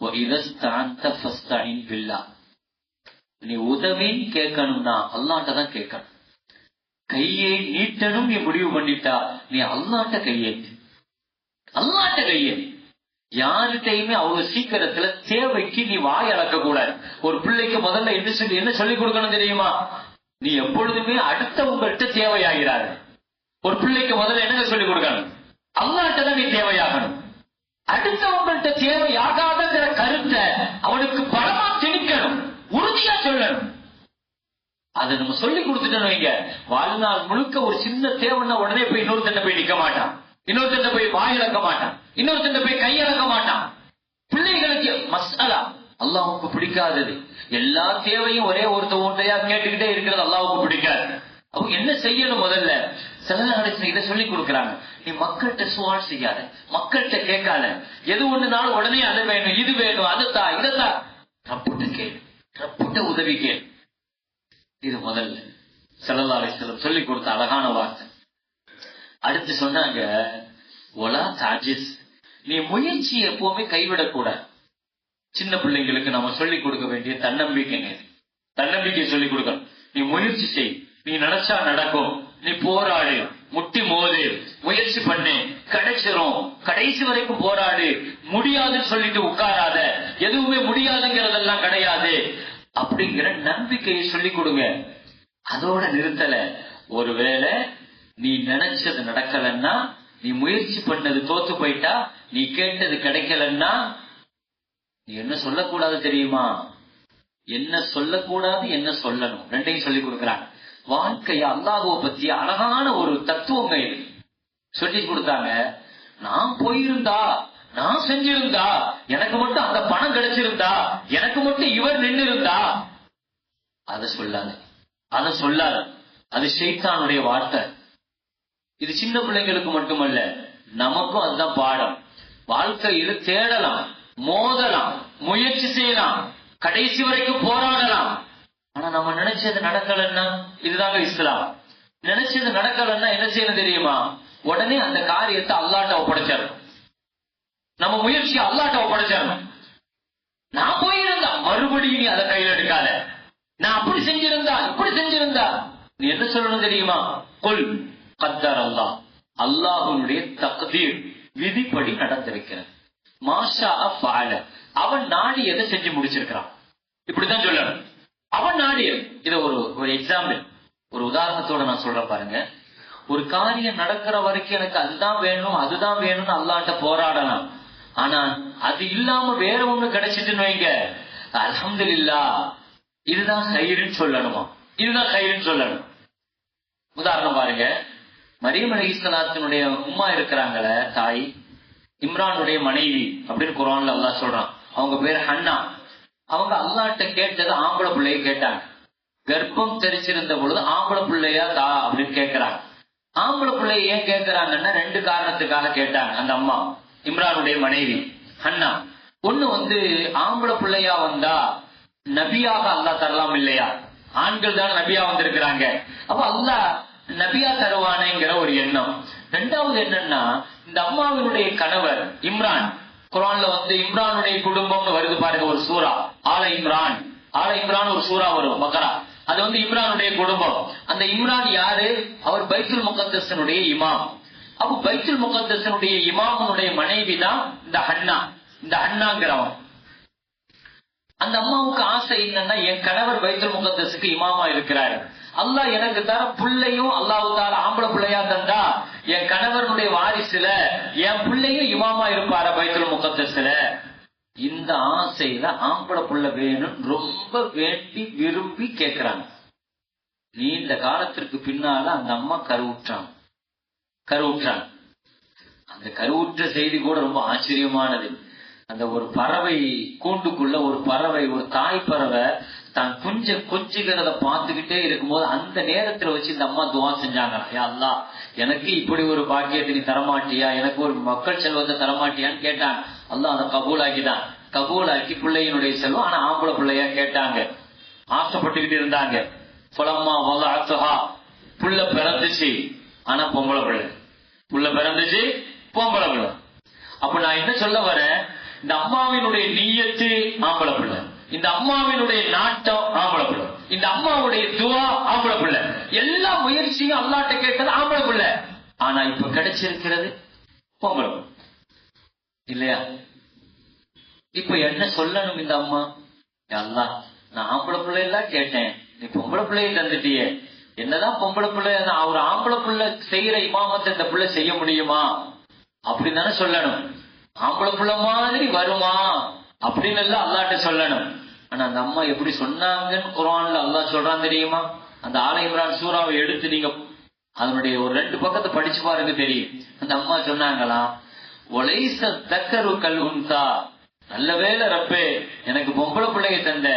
வ இதா ஸ்தஅன்த ஃபஸ்தஇன் பில்லாஹ். நீ உதவி கேட்கணும்னா அல்லாஹ்ட்ட தான் கேட்கணும். கையை நீட்டணும் நீ முடிவு பண்ணிட்டா நீ அல்லாஹ்ட்ட கையேத்து, அல்லாஹ்ட்ட கையேத்து. யார்கிட்டையுமே அவ்வளவு சீக்கிரத்துல தேவைக்கு நீ வாய் அளக்க கூடாது. ஒரு பிள்ளைக்கு முதல்ல என்ன சொல்லி கொடுக்கணும் தெரியுமா? நீ எப்பொழுதுமே அடுத்தவங்கள்ட்ட தேவையாகிறாரு. ஒரு பிள்ளைக்கு முதல்ல என்ன சொல்லி கொடுக்கணும்? அல்லாஹ்ட்ட தான் நீ தேவையாகணும். அடுத்தவங்கள்ட்ட தேவையாகாதங்கிற கருத்தை அவனுக்கு பலமா திணிக்கணும், உறுதியா சொல்லணும். அதை நம்ம சொல்லி கொடுத்துட்டோம் வைங்க, வாழ்நாள் முழுக்க ஒரு சின்ன தேவைன்னா உடனே போய் இன்னொருத்தண்ட போய் நிக்க மாட்டான், இன்னொருத்தண்ட போய் வாயிழக்க மாட்டான், இன்னொருத்தண்ட போய் கையிழக்க மாட்டான். பிள்ளைகளுக்கு மஸ்அலா அல்லாஹ்வுக்கு பிடிக்காதது. எல்லா தேவையும் ஒரே ஒருத்தையா கேட்டுக்கிட்டே இருக்கிறது அல்லாஹ்வுக்கு பிடிக்காது. அவங்க என்ன செய்யணும்? முதல்ல ஸல்லல்லாஹு அலைஹி வஸல்லம் இதை சொல்லி கொடுக்குறாங்க. நீ மக்கள்கிட்ட சுவால் செய்யாத, மக்கள்கிட்ட கேட்காத. எது ஒண்ணுனாலும் உடனே அது வேணும், இது வேணும், அதுதா இதத்தா, ரப்புட்ட கேளு, ரப்புட்ட உதவி கேளு. இது முதல்ல ஸல்லல்லாஹு அலைஹி வஸல்லம் சொல்லி கொடுத்த அழகான வார்த்தை. அடுத்து சொன்னாங்க, ஒலா தாஜிஸ், நீ முயற்சி எப்பவுமே கைவிடக்கூடாது. சின்ன பிள்ளைங்களுக்கு நம்ம சொல்லி கொடுக்க வேண்டிய தன்னம்பிக்கை சொல்லி கொடுக்கணும். நீ முயற்சி செய், நீ நினைச்சா நடக்கும், நீ போராடு, முட்டி மோது, முயற்சி பண்ணு, கிடைச்சிரும், கடைசி வரைக்கும் போராடு. முடியாதுன்னு சொல்லிட்டு உட்காராத, எதுவுமே முடியாதுங்கிறதெல்லாம் கிடையாது அப்படிங்கிற நம்பிக்கையை சொல்லி கொடுங்க. அதோட நிறுத்தல. ஒருவேளை நீ நினைச்சது நடக்கலன்னா, நீ முயற்சி பண்ணது தோத்து போயிட்டா, நீ கேட்டது கிடைக்கலன்னா நீ என்ன சொல்லக்கூடாது தெரியுமா? என்ன சொல்லக்கூடாது, என்ன சொல்லணும், ரெண்டையும் சொல்லி கொடுக்கிறாங்க. வாழ்க்கைய அல்லாஹ்வை பத்தி அழகான ஒரு தத்துவங்க சொல்லி கொடுத்தாங்க. நான் போயிருந்தா, நான் செஞ்சிருந்தா, எனக்கு மட்டும் அந்த பணம் கிடைச்சிருந்தா, எனக்கு மட்டும் இவர் நின்று இருந்தா, அதை சொல்லாத. அது ஷைத்தானுடைய வார்த்தை. இது சின்ன பிள்ளைங்களுக்கு மட்டுமல்ல, நமக்கும் அதுதான் பாடம். வாழ்க்கையில் தேடலாம், மோதலாம், முயற்சி செய்யலாம், கடைசி வரைக்கும் போராடலாம். ஆனா நம்ம நினைச்சது நடக்கலன்னா, இதுதாங்க இஸ்லாம். நினைச்சது நடக்கலன்னா என்ன செய்யணும் தெரியுமா? உடனே அந்த காரியத்தை அல்லாஹ்ட்ட ஒப்படைச்சிடணும். நம்ம முயற்சியை அல்லாஹ்ட்ட ஒப்படைச்சிடணும். நான் போயிருந்தா மறுபடியும் நீ அதை கையில் எடுக்காத. நான் அப்படி செஞ்சிருந்தா, இப்படி செஞ்சிருந்தா, நீ என்ன சொல்லணும் தெரியுமா? குல் கத்தர் அல்லாஹ், அல்லாஹ்வுடைய தக்தீர், விதிப்படி நடந்திருக்கிறது. மாஷா ஃபஅல, அவன் நாடி எதை செஞ்சு முடிச்சிருக்கிறான், இப்படித்தான் சொல்லணும். அவன் நாடி. இத ஒரு எக்ஸாம்பிள், ஒரு உதாரணத்தோட நான் சொல்றேன் பாருங்க. ஒரு காரியம் நடக்கிற வரைக்கும் எனக்கு அதுதான் வேணும், அதுதான் வேணும்னு அல்லாஹ்ட்ட போராடலாம். ஆனா அது இல்லாம வேற ஒண்ணு கிடைச்சிட்டுன்னு வைங்க, அல்ஹம்துலில்லாஹ், இதுதான் கைருன்னு சொல்லணுமா, இதுதான் கைருன்னு சொல்லணும். உதாரணம் பாருங்க, மரியம் அலைஹிஸ்ஸலாத்தினுடைய உம்மா இருக்கிறாங்கள, தாய், இம்ரானுடைய மனைவி அப்படின்னு குர்ஆன்ல அல்லாஹ் சொல்றான். அவங்க பேர் ஹன்னா. அவங்க அல்லாஹ்ட்ட கேட்டது ஆம்பளை பிள்ளைய கேட்டாங்க. கர்ப்பம் தெரிச்சிருந்த பொழுது ஆம்பளை பிள்ளையா தா அப்படின்னு கேட்கிறாங்க. ஆம்பளை பிள்ளைய ஏன் கேட்கிறாங்கன்னா 2 காரணத்துக்காக கேட்டாங்க. அந்த அம்மா இம்ரானுடைய மனைவி ஹன்னா, ஒண்ணு ஆம்பளை பிள்ளையா வந்தா நபியாக அல்லாஹ் தரலாம் இல்லையா, ஆண்கள் தான் நபியா வந்திருக்கிறாங்க, அப்ப அல்லாஹ் நபியா தருவானேங்கிற ஒரு எண்ணம். 2வது என்னன்னா, இந்த அம்மாவினுடைய கணவர் இம்ரான், குர்ஆன்ல இம்ரானுடைய குடும்பம்னு வருது பாருங்க, ஒரு சூரா ஆல இம்ரான் ஒரு சூரா வரும் பக்ரா. அது இம்ரானுடைய குடும்பம். அந்த இம்ரான் யாரு? அவர் பைத்துல் முகத்தஸினுடைய இமாம். அப்ப பைத்துல் முகத்தஸினுடைய இமாமுடைய மனைவி தான் இந்த ஹன்னா. இந்த ஹன்னாங்கிறவன். அந்த அம்மாவுக்கு ஆசை என்னன்னா, என் கணவர் பைத்துல் முகத்தஸுக்கு இமாமா இருக்கிறாரு, அல்லாஹ் எனக்கு தர பிள்ளையும் அல்லாஹ் தால ஆம்பளை பிள்ளையா தந்தா என் கணவனுடைய வாரிசுல என் பிள்ளையும் இமாமா இருப்பார பைத்துல் முகத்தஸ்ல. இந்த ஆசையில ஆம்பளை புள்ள வேணும் ரொம்ப வேண்டி விரும்பி கேட்கிறாங்க. நீண்ட காலத்திற்கு பின்னால அந்த அம்மா கருவுற்றாங்க. அந்த கருவுற்ற செய்தி கூட ரொம்ப ஆச்சரியமானது. அந்த ஒரு பறவை கூண்டுக்குள்ள ஒரு பறவை, ஒரு தாய் பறவை தான் கொஞ்சுகிறத பார்த்துக்கிட்டே இருக்கும்போது அந்த நேரத்துல வச்சு இந்த அம்மா துவா செஞ்சாங்க, யா அல்லாஹ் எனக்கு இப்படி ஒரு பாக்கியத்தை நீ தரமாட்டியா, எனக்கு ஒரு மக்கள் செல்வத்தை தரமாட்டியான்னு கேட்டாங்க. அல்லாஹ் அதை கபூலாக்கி பிள்ளையினுடைய செல்வம், ஆனா ஆம்பளை பிள்ளையா கேட்டாங்க, ஆசைப்பட்டுக்கிட்டு இருந்தாங்க. புலம்மா வலஅத்துஹா, புள்ள பிறந்துச்சு, ஆனா பொம்பளை பிள்ளை. புள்ள பிறந்துச்சு, பொம்பளை பிள்ளை. அப்ப நான் என்ன சொல்ல வரேன், இந்த அம்மாவினுடைய நீயத்து ஆம்பளை பிள்ளை, இந்த அம்மாவினுடைய நாட்டம் ஆம்பளை பிள்ளை, இந்த அம்மாவுடைய துவா ஆம்பளை பிள்ளை, எல்லா முயற்சியும் அல்லாஹ்ட்ட கேட்டது ஆம்பளை பிள்ளை. ஆனா இப்ப கிடைச்சிருக்கிறது பொம்பளை பிள்ளை இல்லையா? இப்ப என்ன சொல்லணும் இந்த அம்மா, அல்லாஹ் நான் ஆம்பளை பிள்ளை எல்லாம் கேட்டேன், நீ பொம்பளை பிள்ளையை தந்துட்டியே, என்னதான் பொம்பளை பிள்ளை, அவர் ஆம்பளை பிள்ளை செய்யற இமாமத்தை இந்த பிள்ளை செய்ய முடியுமா அப்படின்னு தானே சொல்லணும். ஆம்பளை பிள்ளை மாதிரி வருமா அப்படின்னு எல்லாம் அல்லாஹ்ட்ட சொல்லணும். ஆனா அந்த அம்மா எப்படி சொன்னாங்கன்னு குர்ஆன்ல அல்லாஹ் சொல்றான் தெரியுமா? அந்த ஆல இம்ரான் சூராவை எடுத்து நீங்க அதனுடைய ஒரு 2 பக்கத்தை படிச்சு பாருங்க தெரியும். அந்த அம்மா சொன்னாங்களாம், ஒலைச தக்கரு கல் உன்சா, நல்ல வேளை ரப்பே எனக்கு பொம்பளை பிள்ளைய தந்த,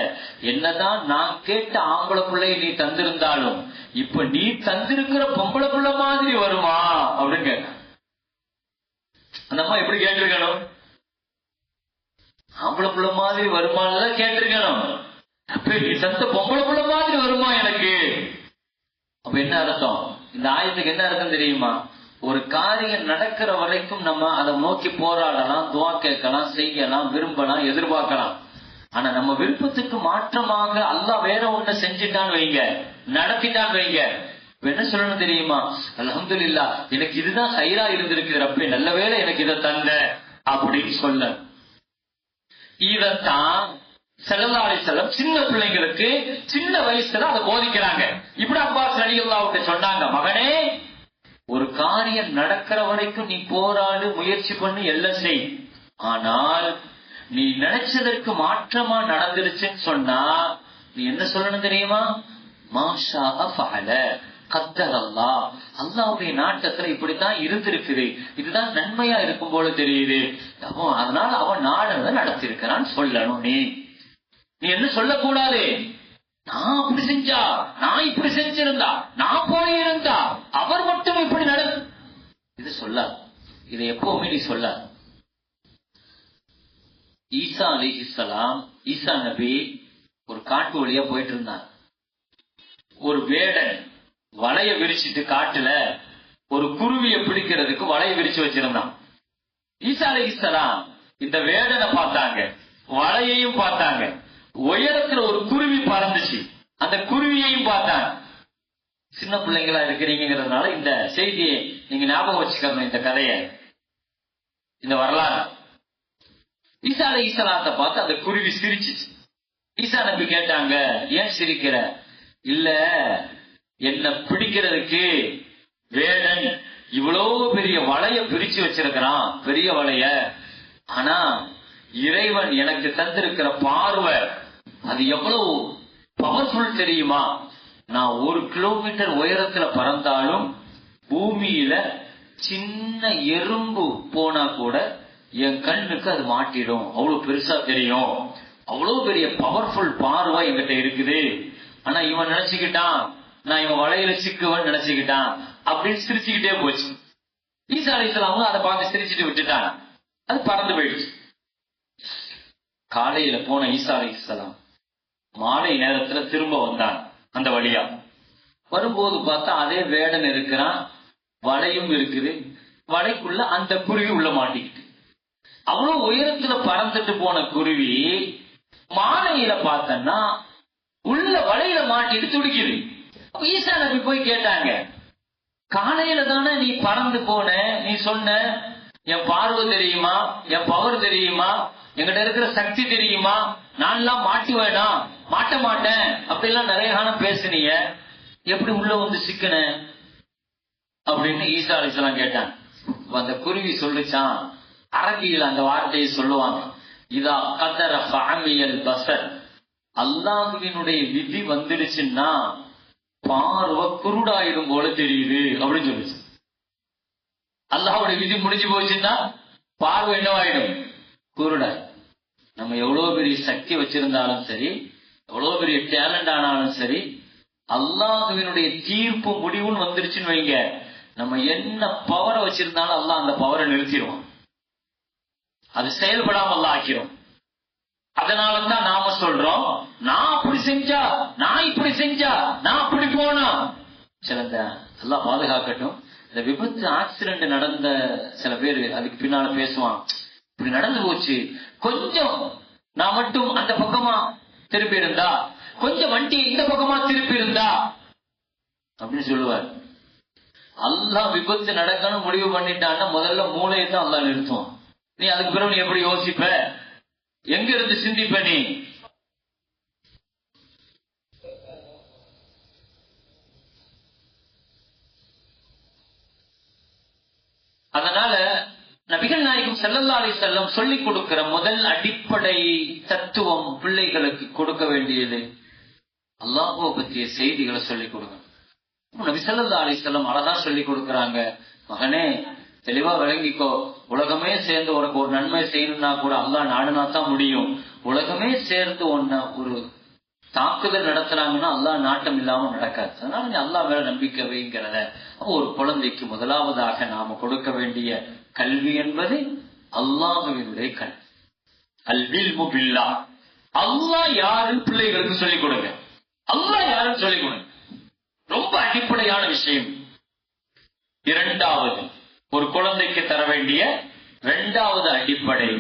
என்னதான் நான் கேட்ட ஆம்பளை பிள்ளைய நீ தந்திருந்தாலும் இப்ப நீ தந்திருக்கிற பொம்பளை பிள்ளை மாதிரி வருமா அப்படின்னு கேட்ட. அந்த அம்மா எப்படி கேட்டிருக்கணும், ஆம்பளை பிள்ளை மாதிரி வருமானு கேட்டிருக்கணும். அப்ப நீ தந்த பொம்பளை பிள்ளை மாதிரி வருமா எனக்கு? அப்ப என்ன அர்த்தம், இந்த ஆயத்துக்கு என்ன அர்த்தம் தெரியுமா? ஒரு காரியம் நடக்கிற வரைக்கும் நம்ம அதை நோக்கி போராடலாம், துவா கேட்கலாம், செய்யலாம், விரும்பலாம், எதிர்பார்க்கலாம். ஆனா நம்ம விருப்பத்துக்கு மாற்றமாக அல்லாஹ் வேற ஒண்ணு செஞ்சுட்டான்னு வைங்க, நடத்திட்டான்னு வைங்க, என்ன சொல்லணும் தெரியுமா? அல்ஹம்துலில்லாஹ் எனக்கு இதுதான் ஹைரா இருந்திருக்கு ரப்பே, நல்ல வேளை எனக்கு இதை தந்த அப்படின்னு சொல்ல. இதத்தான் ஸல்லல்லாஹு அலைஹி வஸல்லம் சின்ன பிள்ளைங்களுக்கு சின்ன வயசுல அதை போதிக்கிறாங்க. இப்னு அப்பாஸ் ரலியல்லாஹு அன்ஹு சொன்னாங்க, மகனே ஒரு காரியம் நடக்கிற வரைக்கும் நீ போராடு, முயற்சி பண்ணி எல்லாம் செய். ஆனால் நீ நினைச்சதற்கு மாற்றமா நடந்துருச்சுன்னு சொன்னா நீ என்ன சொல்லணும் தெரியுமா? மாஷா ஃபஅல கத்தர் அல்லாஹ், அல்லாஹ்வுடைய நாட்டத்துல இப்படித்தான் இருந்திருக்குது, இதுதான் நன்மையா இருக்கும் போல தெரியுது, அதனால அவன் நாடக நடத்திருக்கிறான்னு சொல்லணும். நீ என்ன சொல்லக்கூடாது, நான் அப்படி செஞ்சா, நான் இப்படி செஞ்சிருந்தா, நான் போயிருந்தா, அவர் மட்டும் இப்படி இது சொல்லாது. இதை எப்பவுமே நீ சொல்லாது. ஈசா அலைஹிஸ்ஸலாம், ஈசா நபி ஒரு காட்டு வழியா போயிட்டு இருந்தார். ஒரு வேடன் வலைய விரிச்சிட்டு காட்டுல ஒரு குருவியை பிடிக்கிறதுக்கு வலைய விரிச்சு வச்சிருந்தான். ஈசா அலைஹிஸ்ஸலாம் இந்த வேடனை பார்த்தாங்க, வலையையும் பார்த்தாங்க, உயரத்துல ஒரு குருவி பறந்துச்சு, அந்த குருவியையும் பார்த்தாங்க. சின்ன பிள்ளைங்களா இருக்கிறீங்கிறதுனால இந்த செய்தியை நீங்க ஞாபகம் வச்சுக்கணும், இந்த கதையை, இந்த வரலாறு. ஈசா அலைஹிஸ்ஸலாத்தை பார்த்து அந்த குருவி சிரிச்சிச்சு. ஈசா நபி கேட்டாங்க, ஏன் சிரிக்கிற? இல்ல, என்ன பிடிக்கிறதுக்கு வேடன் இவ்வளவு பெரிய வலைய பிரிச்சு வச்சிருக்கிறான், பெரிய வலைய, ஆனா இறைவன் எனக்கு தந்திருக்கிற பார்வை அது எவ்வளவு பவர்ஃபுல் தெரியுமா? நான் 1 கிலோமீட்டர் உயரத்துல பறந்தாலும் பூமியில சின்ன எறும்பு போனா கூட என் கண்ணுக்கு அது மாட்டிடும், அவ்வளவு பெருசா தெரியும், அவ்வளவு பெரிய பவர்ஃபுல் பார்வை என்கிட்ட இருக்குது. ஆனா இவன் நினைச்சுக்கிட்டான் நான் இவன் வலையில சிக்குவன் நினைச்சுக்கிட்டான், அப்படின்னு சிரிச்சுக்கிட்டே போச்சு. ஈசா அலைஹிஸ்ஸலாம் அதை பார்த்து சிரிச்சுட்டு விட்டுட்டான், அது பறந்து போயிடுச்சு. காலையில போன ஈசா அலைஹிஸ்ஸலாம் மாலை நேரத்துல திரும்ப வந்தான். அந்த வழியா வரும்போது பார்த்தா அதே வேடன் இருக்கிறான், வலையும் இருக்குது, வலைக்குள்ள அந்த குருவி உள்ள மாட்டிக்கிட்டு. அவ்வளவு உயரத்துல பறந்துட்டு போன குருவி மாலையில பார்த்தன்னா உள்ள வலையில மாட்டிட்டு துடிக்குது. ஈசா நபி போய் கேட்டாங்க, காலையில தானே நீ பறந்து போன, நீ சொன்ன என் பார்வை தெரியுமா, என் பவர் தெரியுமா, எங்கிட்ட இருக்கிற சக்தி தெரியுமா, நான் எல்லாம் மாட்டுவேனா, மாட்ட மாட்டேன் அப்படிலாம் நிறைய காலம் பேசுனீங்க, எப்படி உள்ள வந்து சிக்கன அப்படின்னு ஈசா அலைஹிஸ்ஸலாம் கேட்டாங்க. அந்த குருவி சொல்லிச்சான், அரபியில் அந்த வார்த்தையை சொல்லுவாங்க, இதா கதர ஃபஅமியல் பஸர், அல்லாஹ்வினுடைய விதி வந்துடுச்சுன்னா பார்வை குருடாயிடும் போல தெரியுது அப்படின்னு சொல்லுச்சு. அல்லாஹ்வுடைய விதி முடிஞ்சு போச்சுன்னா பார்வை என்னவாயிடும்? குருடாய். நம்ம எவ்வளவு பெரிய சக்தி வச்சிருந்தாலும் சரி, எவ்வளவு பெரிய டேலண்ட் ஆனாலும் சரி, அல்லாஹ்வினுடைய தீர்ப்பு முடிவுன்னு வந்துருச்சுன்னு வைங்க, நம்ம என்ன பவரை வச்சிருந்தாலும் அல்லாஹ் அந்த பவரை நிறுத்திடுவோம். அது செயல்படாம அல்லாஹ் ஆக்கிறோம். அதனாலதான் நாம சொல்றோம், நான் அப்படி செஞ்சா, நான் இப்படி செஞ்சா, நான் அப்படி போனா. சில அல்லாஹ் பாதுகாக்கட்டும், இந்த விபத்து ஆக்சிடென்ட் நடந்த சில பேர் அதுக்கு பின்னால பேசுவான், இப்படி நடந்து போச்சு, கொஞ்சம் நான் மட்டும் அந்த பக்கமா திருப்பி இருந்தா, கொஞ்சம் வண்டி இந்த பக்கமா திருப்பி இருந்தா அப்படின்னு சொல்லுவார். அல்லாஹ் விபத்து நடக்கணும் முடிவு பண்ணிட்டான்னா முதல்ல மூளையை தான் அல்லாஹ் நிறுத்தும். நீ அதுக்கு பிறகு நீ எப்படி யோசிப்ப, எங்க இருந்து சிந்திப்ப நீ? அதனால நபிகள் நாயகம் ஸல்லல்லாஹு அலைஹி வஸல்லம் சொல்லிக் கொடுக்கிற முதல் அடிப்படை தத்துவம் பிள்ளைகளுக்கு கொடுக்க வேண்டியது அல்லாஹ்வை பற்றிய செய்திகளை சொல்லிக் கொடுங்க. நபி ஸல்லல்லாஹு அலைஹி வஸல்லம் அழகா சொல்லிக் கொடுக்கறாங்க, மகனே தெளிவா விளங்கிக்கோ, உலகமே சேர்ந்து உனக்கு ஒரு நன்மை செய்யணும்னா கூட அல்லாஹ் நாடுனா தான் முடியும். உலகமே சேர்ந்து ஒன்ன ஒரு தாக்குதல் நடத்துறாங்கன்னா அல்லாஹ் நாட்டம் இல்லாம நடக்காது. அதனால நீ அல்லாஹ் மேல நம்பிக்கை வைங்கிறத ஒரு குழந்தைக்கு முதலாவதாக நாம கொடுக்க வேண்டிய கல்வி என்பது அல்லாஹ்வினுடைய கல்வி. அல்இல்மு பில்லாஹ், அல்லாஹ் யாருன்னு பிள்ளைகளுக்கு சொல்லிக் கொடுங்க. அல்லாஹ் யாருன்னு சொல்லிக் கொடுங்க, ரொம்ப அடிப்படையான விஷயம். இரண்டாவது, ஒரு குழந்தைக்கு தர வேண்டிய இரண்டாவது அடிப்படை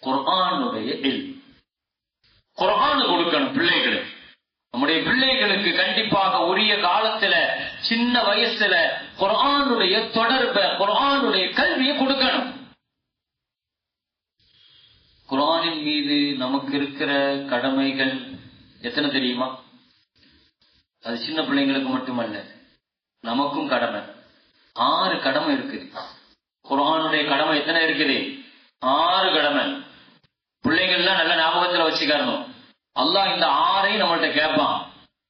குர்ஆனுடைய இல்ம். குர்ஆன் கொடுக்கணும் பிள்ளைகளுக்கு. நம்முடைய பிள்ளைகளுக்கு கண்டிப்பாக உரிய காலத்துல சின்ன வயசுல குர்ஆனுடைய தொடர்பை, குர்ஆனுடைய கல்வியை கொடுக்கணும். குர்ஆனின் மீது நமக்கு இருக்கிற கடமைகள் எத்தனை தெரியுமா? அது சின்ன பிள்ளைங்களுக்கு மட்டுமல்ல, நமக்கும் கடமை. 6 கடமை இருக்குது. குர்ஆனுடைய கடமை எத்தனை இருக்குது? 6 கடமை. பிள்ளைகள்லாம் நல்ல ஞாபகத்துல வச்சுக்கணும். அல்லாஹ் இந்த 6ஐயும் நம்மள்ட்ட கேட்பான்.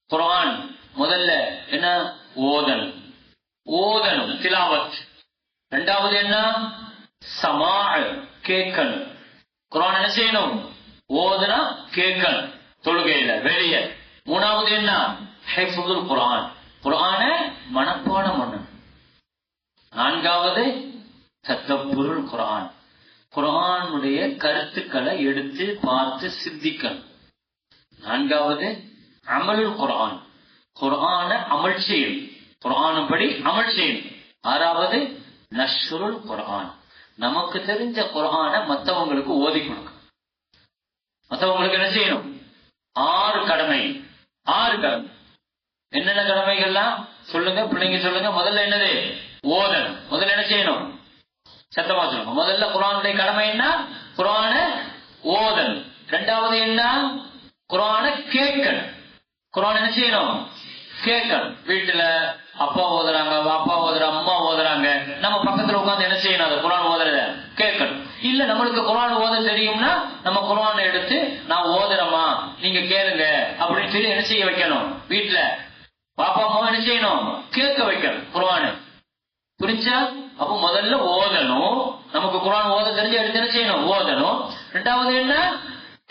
குர்ஆன் முதல்ல என்ன? ஓதணும், ஓதணும், திலாவத். இரண்டாவது என்ன? சமா, கேட்கணும். குர்ஆன் என்ன செய்யணும்? ஓதுனா கேட்கணும், தொழுகையில வெளியே. மூணாவது என்ன? ஹிஃப்துல் குர்ஆன், குர்ஆனை மனப்பாடம் பண்ணணும். நான்காவது ததப்புருல் குர்ஆன், குர்ஆனுடைய கருத்துக்களை எடுத்து பார்த்து சிந்திக்கணும். நான்காவது அமலுல் குர்ஆன், குர்ஆனை அமல் செய்யணும், குர்ஆன் படி அமல் செய்யணும். ஆறாவது நஷ்ருல் குர்ஆன், நமக்கு தெரிஞ்ச குர்ஆனை மற்றவங்களுக்கு ஓதி கொடுக்கணும். மற்றவங்களுக்கு என்ன செய்யணும்? 6 கடமை. 6 கடமை. என்னென்ன கடமைகள்லாம் சொல்லுங்க பிள்ளைங்க, சொல்லுங்க. முதல்ல என்னது? ஓதணும். முதல்ல என்ன செய்யணும்? சத்தமா சொல்லுங்க. முதல்ல குர்ஆனுடைய கடமை என்ன? குர்ஆனை ஓதணும். இரண்டாவது என்ன? குர்ஆனை கேட்கணும். குர்ஆன் என்ன செய்யணும்? கேட்கணும். வீட்டுல அப்பா ஓதுறாங்க, அப்பா ஓதுற, அம்மா ஓதுறாங்க, நம்ம பக்கத்துல உட்கார்ந்து என்ன செய்யணும்? அது குர்ஆன் ஓதுறத கேட்கணும். இல்ல நம்மளுக்கு குர்ஆன் ஓத தெரியும்னா நம்ம குர்ஆனை எடுத்து நான் ஓதுறமா நீங்க கேளுங்க அப்படின்னு சொல்லி என்ன செய்ய வைக்கணும்? வீட்டுல பாப்பா அம்மா என்ன செய்யணும்? கேட்க வைக்கணும் குர்ஆனை. புரிஞ்சா? அப்ப முதல்ல ஓதணும். நமக்கு குர்ஆன் ஓத தெரிஞ்ச எடுத்து என்ன செய்யணும்? ஓதணும். ரெண்டாவது என்ன?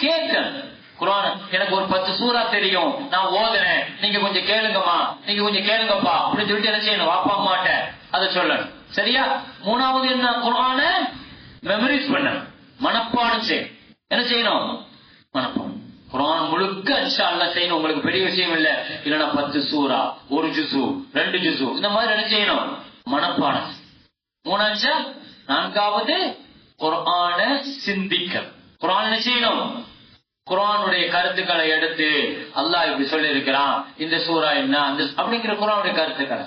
கேட்கணும். குர்ஆன் எனக்கு ஒரு 10 சூரா தெரியும், நான் ஓதுறேன், நீங்க கொஞ்சம் கேளுங்கம்மா, நீங்க கொஞ்சம் கேளுங்கப்பா அப்படின்னு சொல்லிட்டு என்ன செய்யணும்? வாப்பா அம்மாட்ட அதை சொல்லணும். சரியா? மூணாவது என்ன? குர்ஆனை மெமரைஸ் பண்ணணும், மனப்பாடம் செய்யணும். என்ன செய்யணும்? மனப்பாடம். குர்ஆன் முழுக்க இன்ஷா அல்லாஹ் செய்யணும். உங்களுக்கு பெரிய விஷயம் இல்ல, இல்லன்னா 10 சூரா, 1 ஜுஸு, 2 ஜுஸு, இந்த மாதிரி என்ன செய்யணும்? மனப்பாடம். மூணாச்சா? நான்காவது குர்ஆனை சிந்திக்க. குர்ஆன் என்ன செய்யணும்? குர்ஆனுடைய கருத்துக்களை எடுத்து அல்லாஹ் இப்படி சொல்லி இருக்கிறான், இந்த சூரா என்ன அந்த அப்படிங்கிற குர்ஆனுடைய கருத்துக்களை.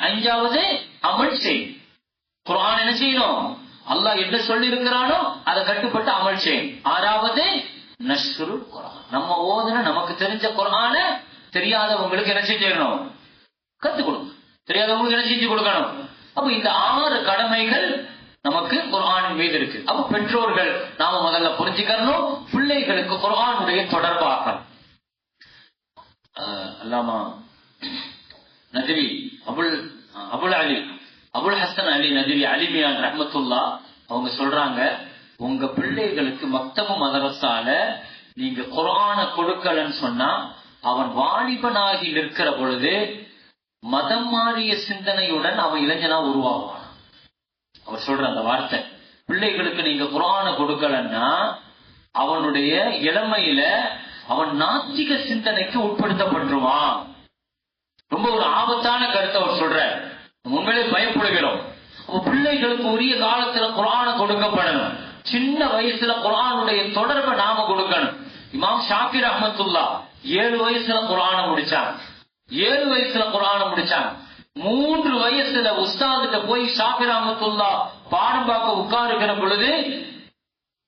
அஞ்சாவது அமல் செய்யும். குர்ஆன் என்ன செய்யணும்? அல்லாஹ் என்ன சொல்லி இருக்கிறானோ அதை கட்டுப்பட்டு அமல் செய்யும். ஆறாவது நஷ்ருல் குர்ஆன், நம்ம ஓதுன நமக்கு தெரிஞ்ச குர்ஆனை தெரியாதவங்களுக்கு என்ன செஞ்சிடணும்? கத்துக் கொடுக்கணும். தெரியாதவங்களுக்கு என்ன செஞ்சு கொடுக்கணும்? அப்ப இந்த 6 கடமைகள் நமக்கு குர்ஆனின் மீது இருக்கு. அப்ப பெற்றோர்கள் நாம முதல்ல புரிஞ்சுக்கணும், பிள்ளைகளுக்கு குர்ஆனுடைய தொடர்பாக்கணும். அல்லாமா நஜ்வி அபுல் ஹசன் அலி நஜ்வி அலிமியான் ரஹ்மத்துல்லா அவங்க சொல்றாங்க, உங்க பிள்ளைகளுக்கு மக்தபு மதரசால நீங்க குர்ஆனை கொடுக்கலன்னு சொன்னா அவன் வாலிபனாகி நிற்கிற பொழுது மதம் மாறிய சிந்தனையுடன் அவன் இளைஞனா உருவாகுவான். அவர் சொல்ற அந்த வார்த்தை, பிள்ளைகளுக்கு நீங்க குர்ஆனை கொடுக்கலன்னா அவனுடைய இளமையில அவன் நாத்திக சிந்தனைக்கு உட்படுத்தப்பட்டுருவான். ரொம்ப ஒரு ஆபத்தான கருத்தை அவர் சொல்ற. உண்மையிலே பயப்படுகிறோம். பிள்ளைகளுக்கு உரிய காலத்துல குர்ஆனை கொடுக்கப்படணும். சின்ன வயசுல குர்ஆனுடைய தொடர்பை நாம கொடுக்கணும். இமாம் ஷாஃபி ரஹ்மத்துல்லா 7 வயசுல குர்ஆனை முடிச்சாங்க. 7 வயசுல குர்ஆனை முடிச்சாங்க. 3 வயசுல உஸ்தாதுட்ட போய் ஷாஃபி ரஹ்மத்துல்லா பாடம் பார்க்க உட்காருகிற பொழுது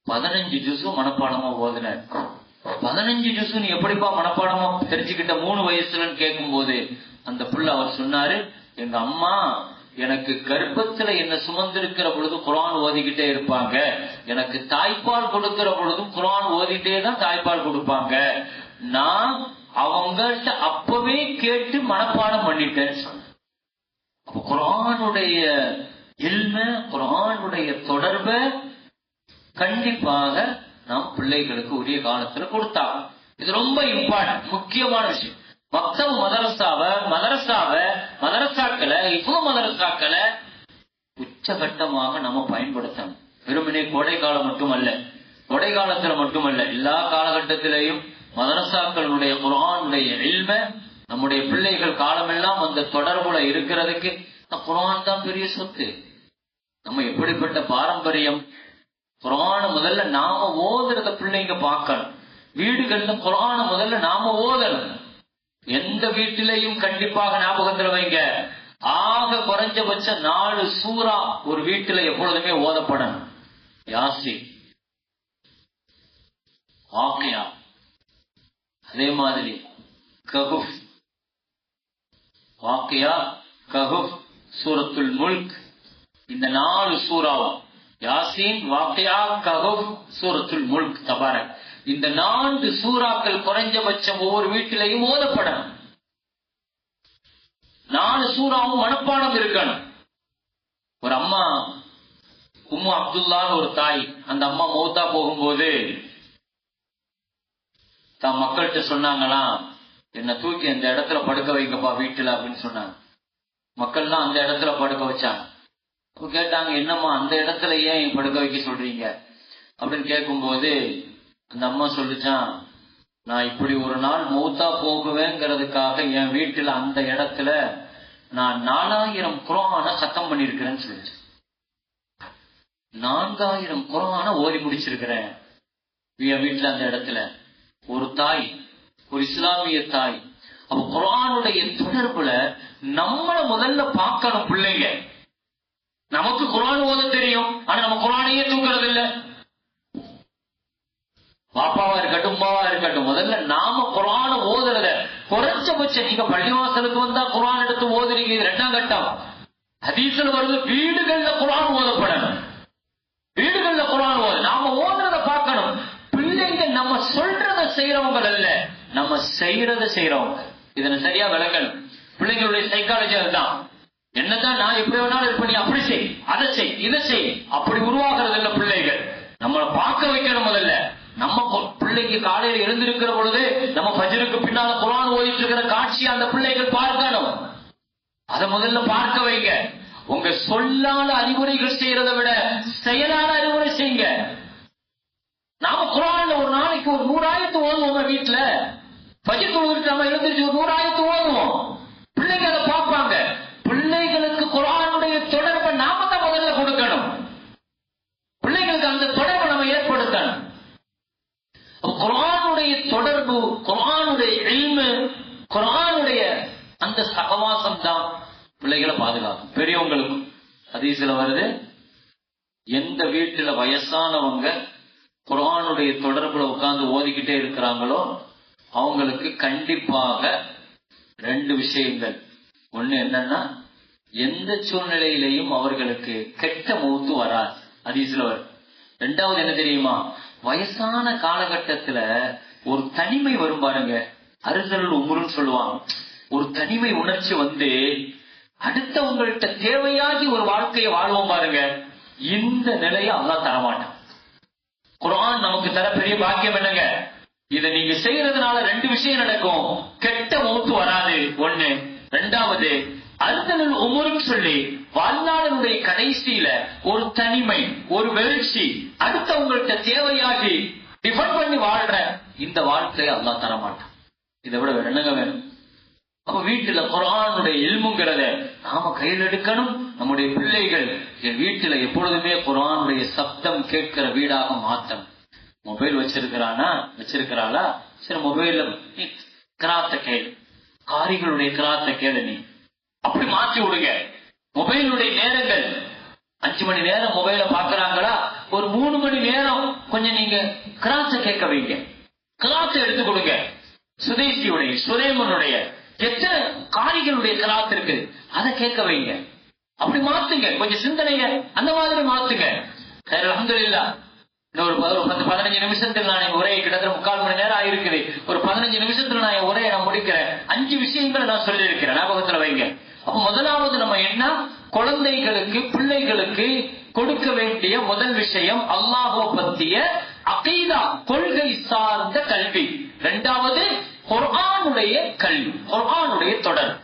15 ஜுஸு மனப்பாடமா ஓதுனார். 15 ஜுஸு நீ எப்படிப்பா மனப்பாடமா தெரிஞ்சுக்கிட்ட 3 வயசுலன்னு கேட்கும் போது அந்த புள்ள அவர் சொன்னாரு, எங்க அம்மா எனக்கு கர்ப்பத்துல என்ன சுமந்திருக்கிற பொழுது குர்ஆன் ஓதிக்கிட்டே இருப்பாங்க, எனக்கு தாய்ப்பால் கொடுக்கிற பொழுதும் குர்ஆன் ஓதிட்டே தான் தாய்ப்பால் கொடுப்பாங்க, நான் அவங்கள்ட்ட அப்பவே கேட்டு மனப்பாடம் பண்ணிட்டேன்னு சொன்ன. குர்ஆனுடைய இல்ம, குர்ஆனுடைய தொடர்பை கண்டிப்பாக நாம் பிள்ளைகளுக்கு உரிய காலத்துல கொடுத்தாங்க. இது ரொம்ப இம்பார்ட்டன்ட், முக்கியமான விஷயம். மக்தப் மதரசாக்களை இவ்வளவு மதரசாக்களை உச்சகட்டமாக நம்ம பயன்படுத்தணும். வெறுமனே கோடை காலம் மட்டுமல்ல, கோடை காலத்துல மட்டுமல்ல, எல்லா காலகட்டத்திலையும் மதரசாக்களுடைய குர்ஆனுடைய இல்ம நம்முடைய பிள்ளைகள் காலமெல்லாம் அந்த தொடர்புல இருக்கிறதுக்கு குர்ஆன் தான் பெரிய சொத்து. நம்ம எப்படிப்பட்ட பாரம்பரியம். குர்ஆனை முதல்ல நாம ஓதுறத பிள்ளைங்க பார்க்கணும். வீடுகள்ல குர்ஆனை முதல்ல நாம ஓதணும். எந்த வீட்டிலையும் கண்டிப்பாக ஞாபகத்துல வைங்க, ஆக குறைஞ்சபட்ச 4 சூரா ஒரு வீட்டுல எப்பொழுதுமே ஓதப்படணும். யாசீன், வாக்கியா, அதே மாதிரி கஹுஃப், வாக்கியா, கஹுஃப், சூரத்துல் முல்க், இந்த 4 சூறாவும் யாசீன், வாக்கியா, கஹுஃப், சூரத்துல் முல்க், தபாரக், இந்த 4 சூறாக்கள் குறைஞ்சபட்சம் ஒவ்வொரு வீட்டிலையும் ஓதப்படணும். 4 சூறாவும் மனப்பாடம் இருக்கணும். ஒரு அம்மா உம்மு அப்துல்லான்னு ஒரு தாய், அந்த அம்மா மௌத்தா போகும்போது தான் மக்கள்கிட்ட சொன்னாங்களாம், என்ன தூக்கி அந்த இடத்துல படுக்க வைக்கப்பா வீட்டுல அப்படின்னு சொன்னாங்க. மக்கள்லாம் அந்த இடத்துல படுக்க வச்சாங்க. கேட்டாங்க, என்னம்மா அந்த இடத்துல ஏன் படுக்க வைக்க சொல்றீங்க அப்படின்னு கேட்கும்போது அந்த அம்மா சொல்லிச்சான், நான் இப்படி ஒரு நாள் மௌத்தா போகுவேங்கிறதுக்காக என் வீட்டுல அந்த இடத்துல நான் 4000 குர்ஆனை சத்தம் பண்ணிருக்கிறேன்னு சொல்லிச்சு. 4000 குர்ஆனை ஓதி முடிச்சிருக்கிறேன் என் வீட்டுல அந்த இடத்துல. ஒரு தாய், ஒரு இஸ்லாமிய தாய். அப்ப குர்ஆனுடைய தொடர்புல நம்மள முதல்ல பார்க்கணும் பிள்ளைங்க. நமக்கு குர்ஆன் ஓத தெரியும், ஆனா நம்ம குர்ஆனையே தூக்குறது இல்ல. பாப்பாவா இருக்கட்டும், உமாவா இருக்கட்டும், முதல்ல நாம குர்ஆனை ஓதுறத குறைஞ்சபட்சம் நீங்க பள்ளிவாசலுக்கு வந்தா குர்ஆன் எடுத்து ஓதுறீங்க, இது 2ஆம் கட்டம். ஹதீஸ்ல வருது, வீடுகள்ல குர்ஆன் ஓதப்படணும். வீடுகள்ல குர்ஆன் ஓது, நாம ஓதுறத பார்க்கணும். பிள்ளைங்க நம்ம சொல்றத செய்யறவங்க அல்ல, நம்ம செய்யறத செய்யறவங்க. இதனை சரியா விளக்கணும். பிள்ளைங்களுடைய சைக்காலஜி அதுதான். என்னதான் நான் எப்படி வேணாலும் இருப்ப, நீ அப்படி செய், அதை செய், இதை செய், அப்படி உருவாகிறது இல்ல பிள்ளைகள். நம்மளை பார்க்க வைக்கணும் முதல்ல. நம்ம பிள்ளைக்கு காலையில எழுந்திருக்கிற பொழுது நம்ம ஃபஜ்ருக்கு பின்னால குர்ஆன் ஓதிட்டு இருக்கிற காட்சி அந்த பிள்ளைகள் பார்க்கணும். அதை முதல்ல பார்க்க வைங்க. உங்க சொல்லால அறிவுரைகள் செய்யறதை விட செயலான அறிவுரை செய்யுங்க. நாம குர்ஆன்ல ஒரு நாளைக்கு ஒரு 100 ஆயத்து ஓதுவோம். வீட்டுல ஃபஜ்ர் தொழுதுட்டு நம்ம எழுந்திருச்சு ஒரு 100 ஆயத்து ஓதுவோம். பிள்ளைங்க அதை பார்ப்பாங்க. பிள்ளைகளுக்கு குர்ஆனுடைய தொடர்பை நாம தான் முதல்ல கொடுக்கணும். பிள்ளைகளுக்கு அந்த தொடர்பை நம்ம ஏற்படுத்தணும். குர்ஆனுடைய தொடர்பு, குர்ஆனுடைய இல்மு, குர்ஆனுடைய அந்த சகவாசம் தான் பிள்ளைகளை பாதுகாக்கும். பெரியவங்களுக்கும் ஹதீஸ்ல வருது, எந்த வீட்டுல வயசானவங்க குர்ஆனுடைய தொடர்புல உட்கார்ந்து ஓதிக்கிட்டே இருக்கிறாங்களோ அவங்களுக்கு கண்டிப்பாக 2 விஷயங்கள். ஒண்ணு என்னன்னா, எந்த சூழ்நிலையிலையும் அவர்களுக்கு கெட்ட மௌத்து வராது, ஹதீஸ்ல வரும். 2வது என்ன தெரியுமா, வயசான காலகட்டத்துல ஒரு தனிமை வரும் பாருங்க, அறுதல் உமுருன்னு சொல்லுவாங்க. ஒரு தனிமை உணர்ச்சி வந்து அடுத்தவங்கள்ட்ட தேவையாகி ஒரு வாழ்க்கையை வாழ்வோம் பாருங்க, இந்த நிலையை அல்லாஹ் தரமாட்டான். குர்ஆன் நமக்கு தர பெரிய பாக்கியம் என்னங்க, இதை நீங்க செய்யறதுனால 2 விஷயம் நடக்கும். கெட்ட மௌத்து வராது, 1. 2வது அறுதல் உமுருன்னு சொல்லி வாழ்நாளுடைய கடைசியில ஒரு தனிமை, ஒரு வெழ்ச்சி, அடுத்தவங்கள்ட்ட தேவையாகி டிஃபெண்ட் பண்ணி வாழ்ற இந்த வாழ்க்கையை அல்லாஹ் தரமாட்டான். இதை விட வேற என்னங்க வேணும்? அப்ப வீட்டுல குர்ஆனுடைய இல்முங்கிறத நாம கையில் எடுக்கணும். நம்முடைய பிள்ளைகள் என் வீட்டுல எப்பொழுதுமே குர்ஆனுடைய சப்தம் கேட்கிற வீடாக மாத்தணும். மொபைல் வச்சிருக்கிறாளா, சரி மொபைல்ல கிராத்த கேளு, காரிகளுடைய கிராத்த கேளு, நீ அப்படி மாற்றி விடுங்க. மொபைலுடைய நேரங்கள் 5 மணி நேரம் மொபைல பாக்குறாங்களா, ஒரு 3 மணி நேரம் கொஞ்சம் நீங்க கிராத்த கேட்க வைங்க, கிராத்த எடுத்து கொடுங்க. சுதேசியுடைய, சுரேமனுடைய எத்தனை காரிகளுடைய கிராத் இருக்கு, அதை கேட்க வைங்க. அப்படி மாத்துங்க, கொஞ்சம் சிந்தனைய அந்த மாதிரி மாத்துங்க. அல்ஹம்துலில்லாஹ். இன்னொரு 10-15 நிமிஷத்துல நான் என் உரையை, கிட்டத்தட்ட 3/4 மணி நேரம் ஆயிருக்குது, ஒரு 15 நிமிஷத்துல நான் என் உரையை நான் முடிக்கிறேன். 5 விஷயங்களை நான் சொல்லி இருக்கிறேன், ஞாபகத்துல வைங்க. அப்ப முதலாவது நம்ம என்ன, குழந்தைகளுக்கு பிள்ளைகளுக்கு கொடுக்க வேண்டிய முதல் விஷயம் அல்லாஹ்வை பத்திய அகீதா, கொள்கை சார்ந்த கல்வி. 2வது குர்ஆனுடைய கல்வி, குர்ஆனுடைய தொடர்.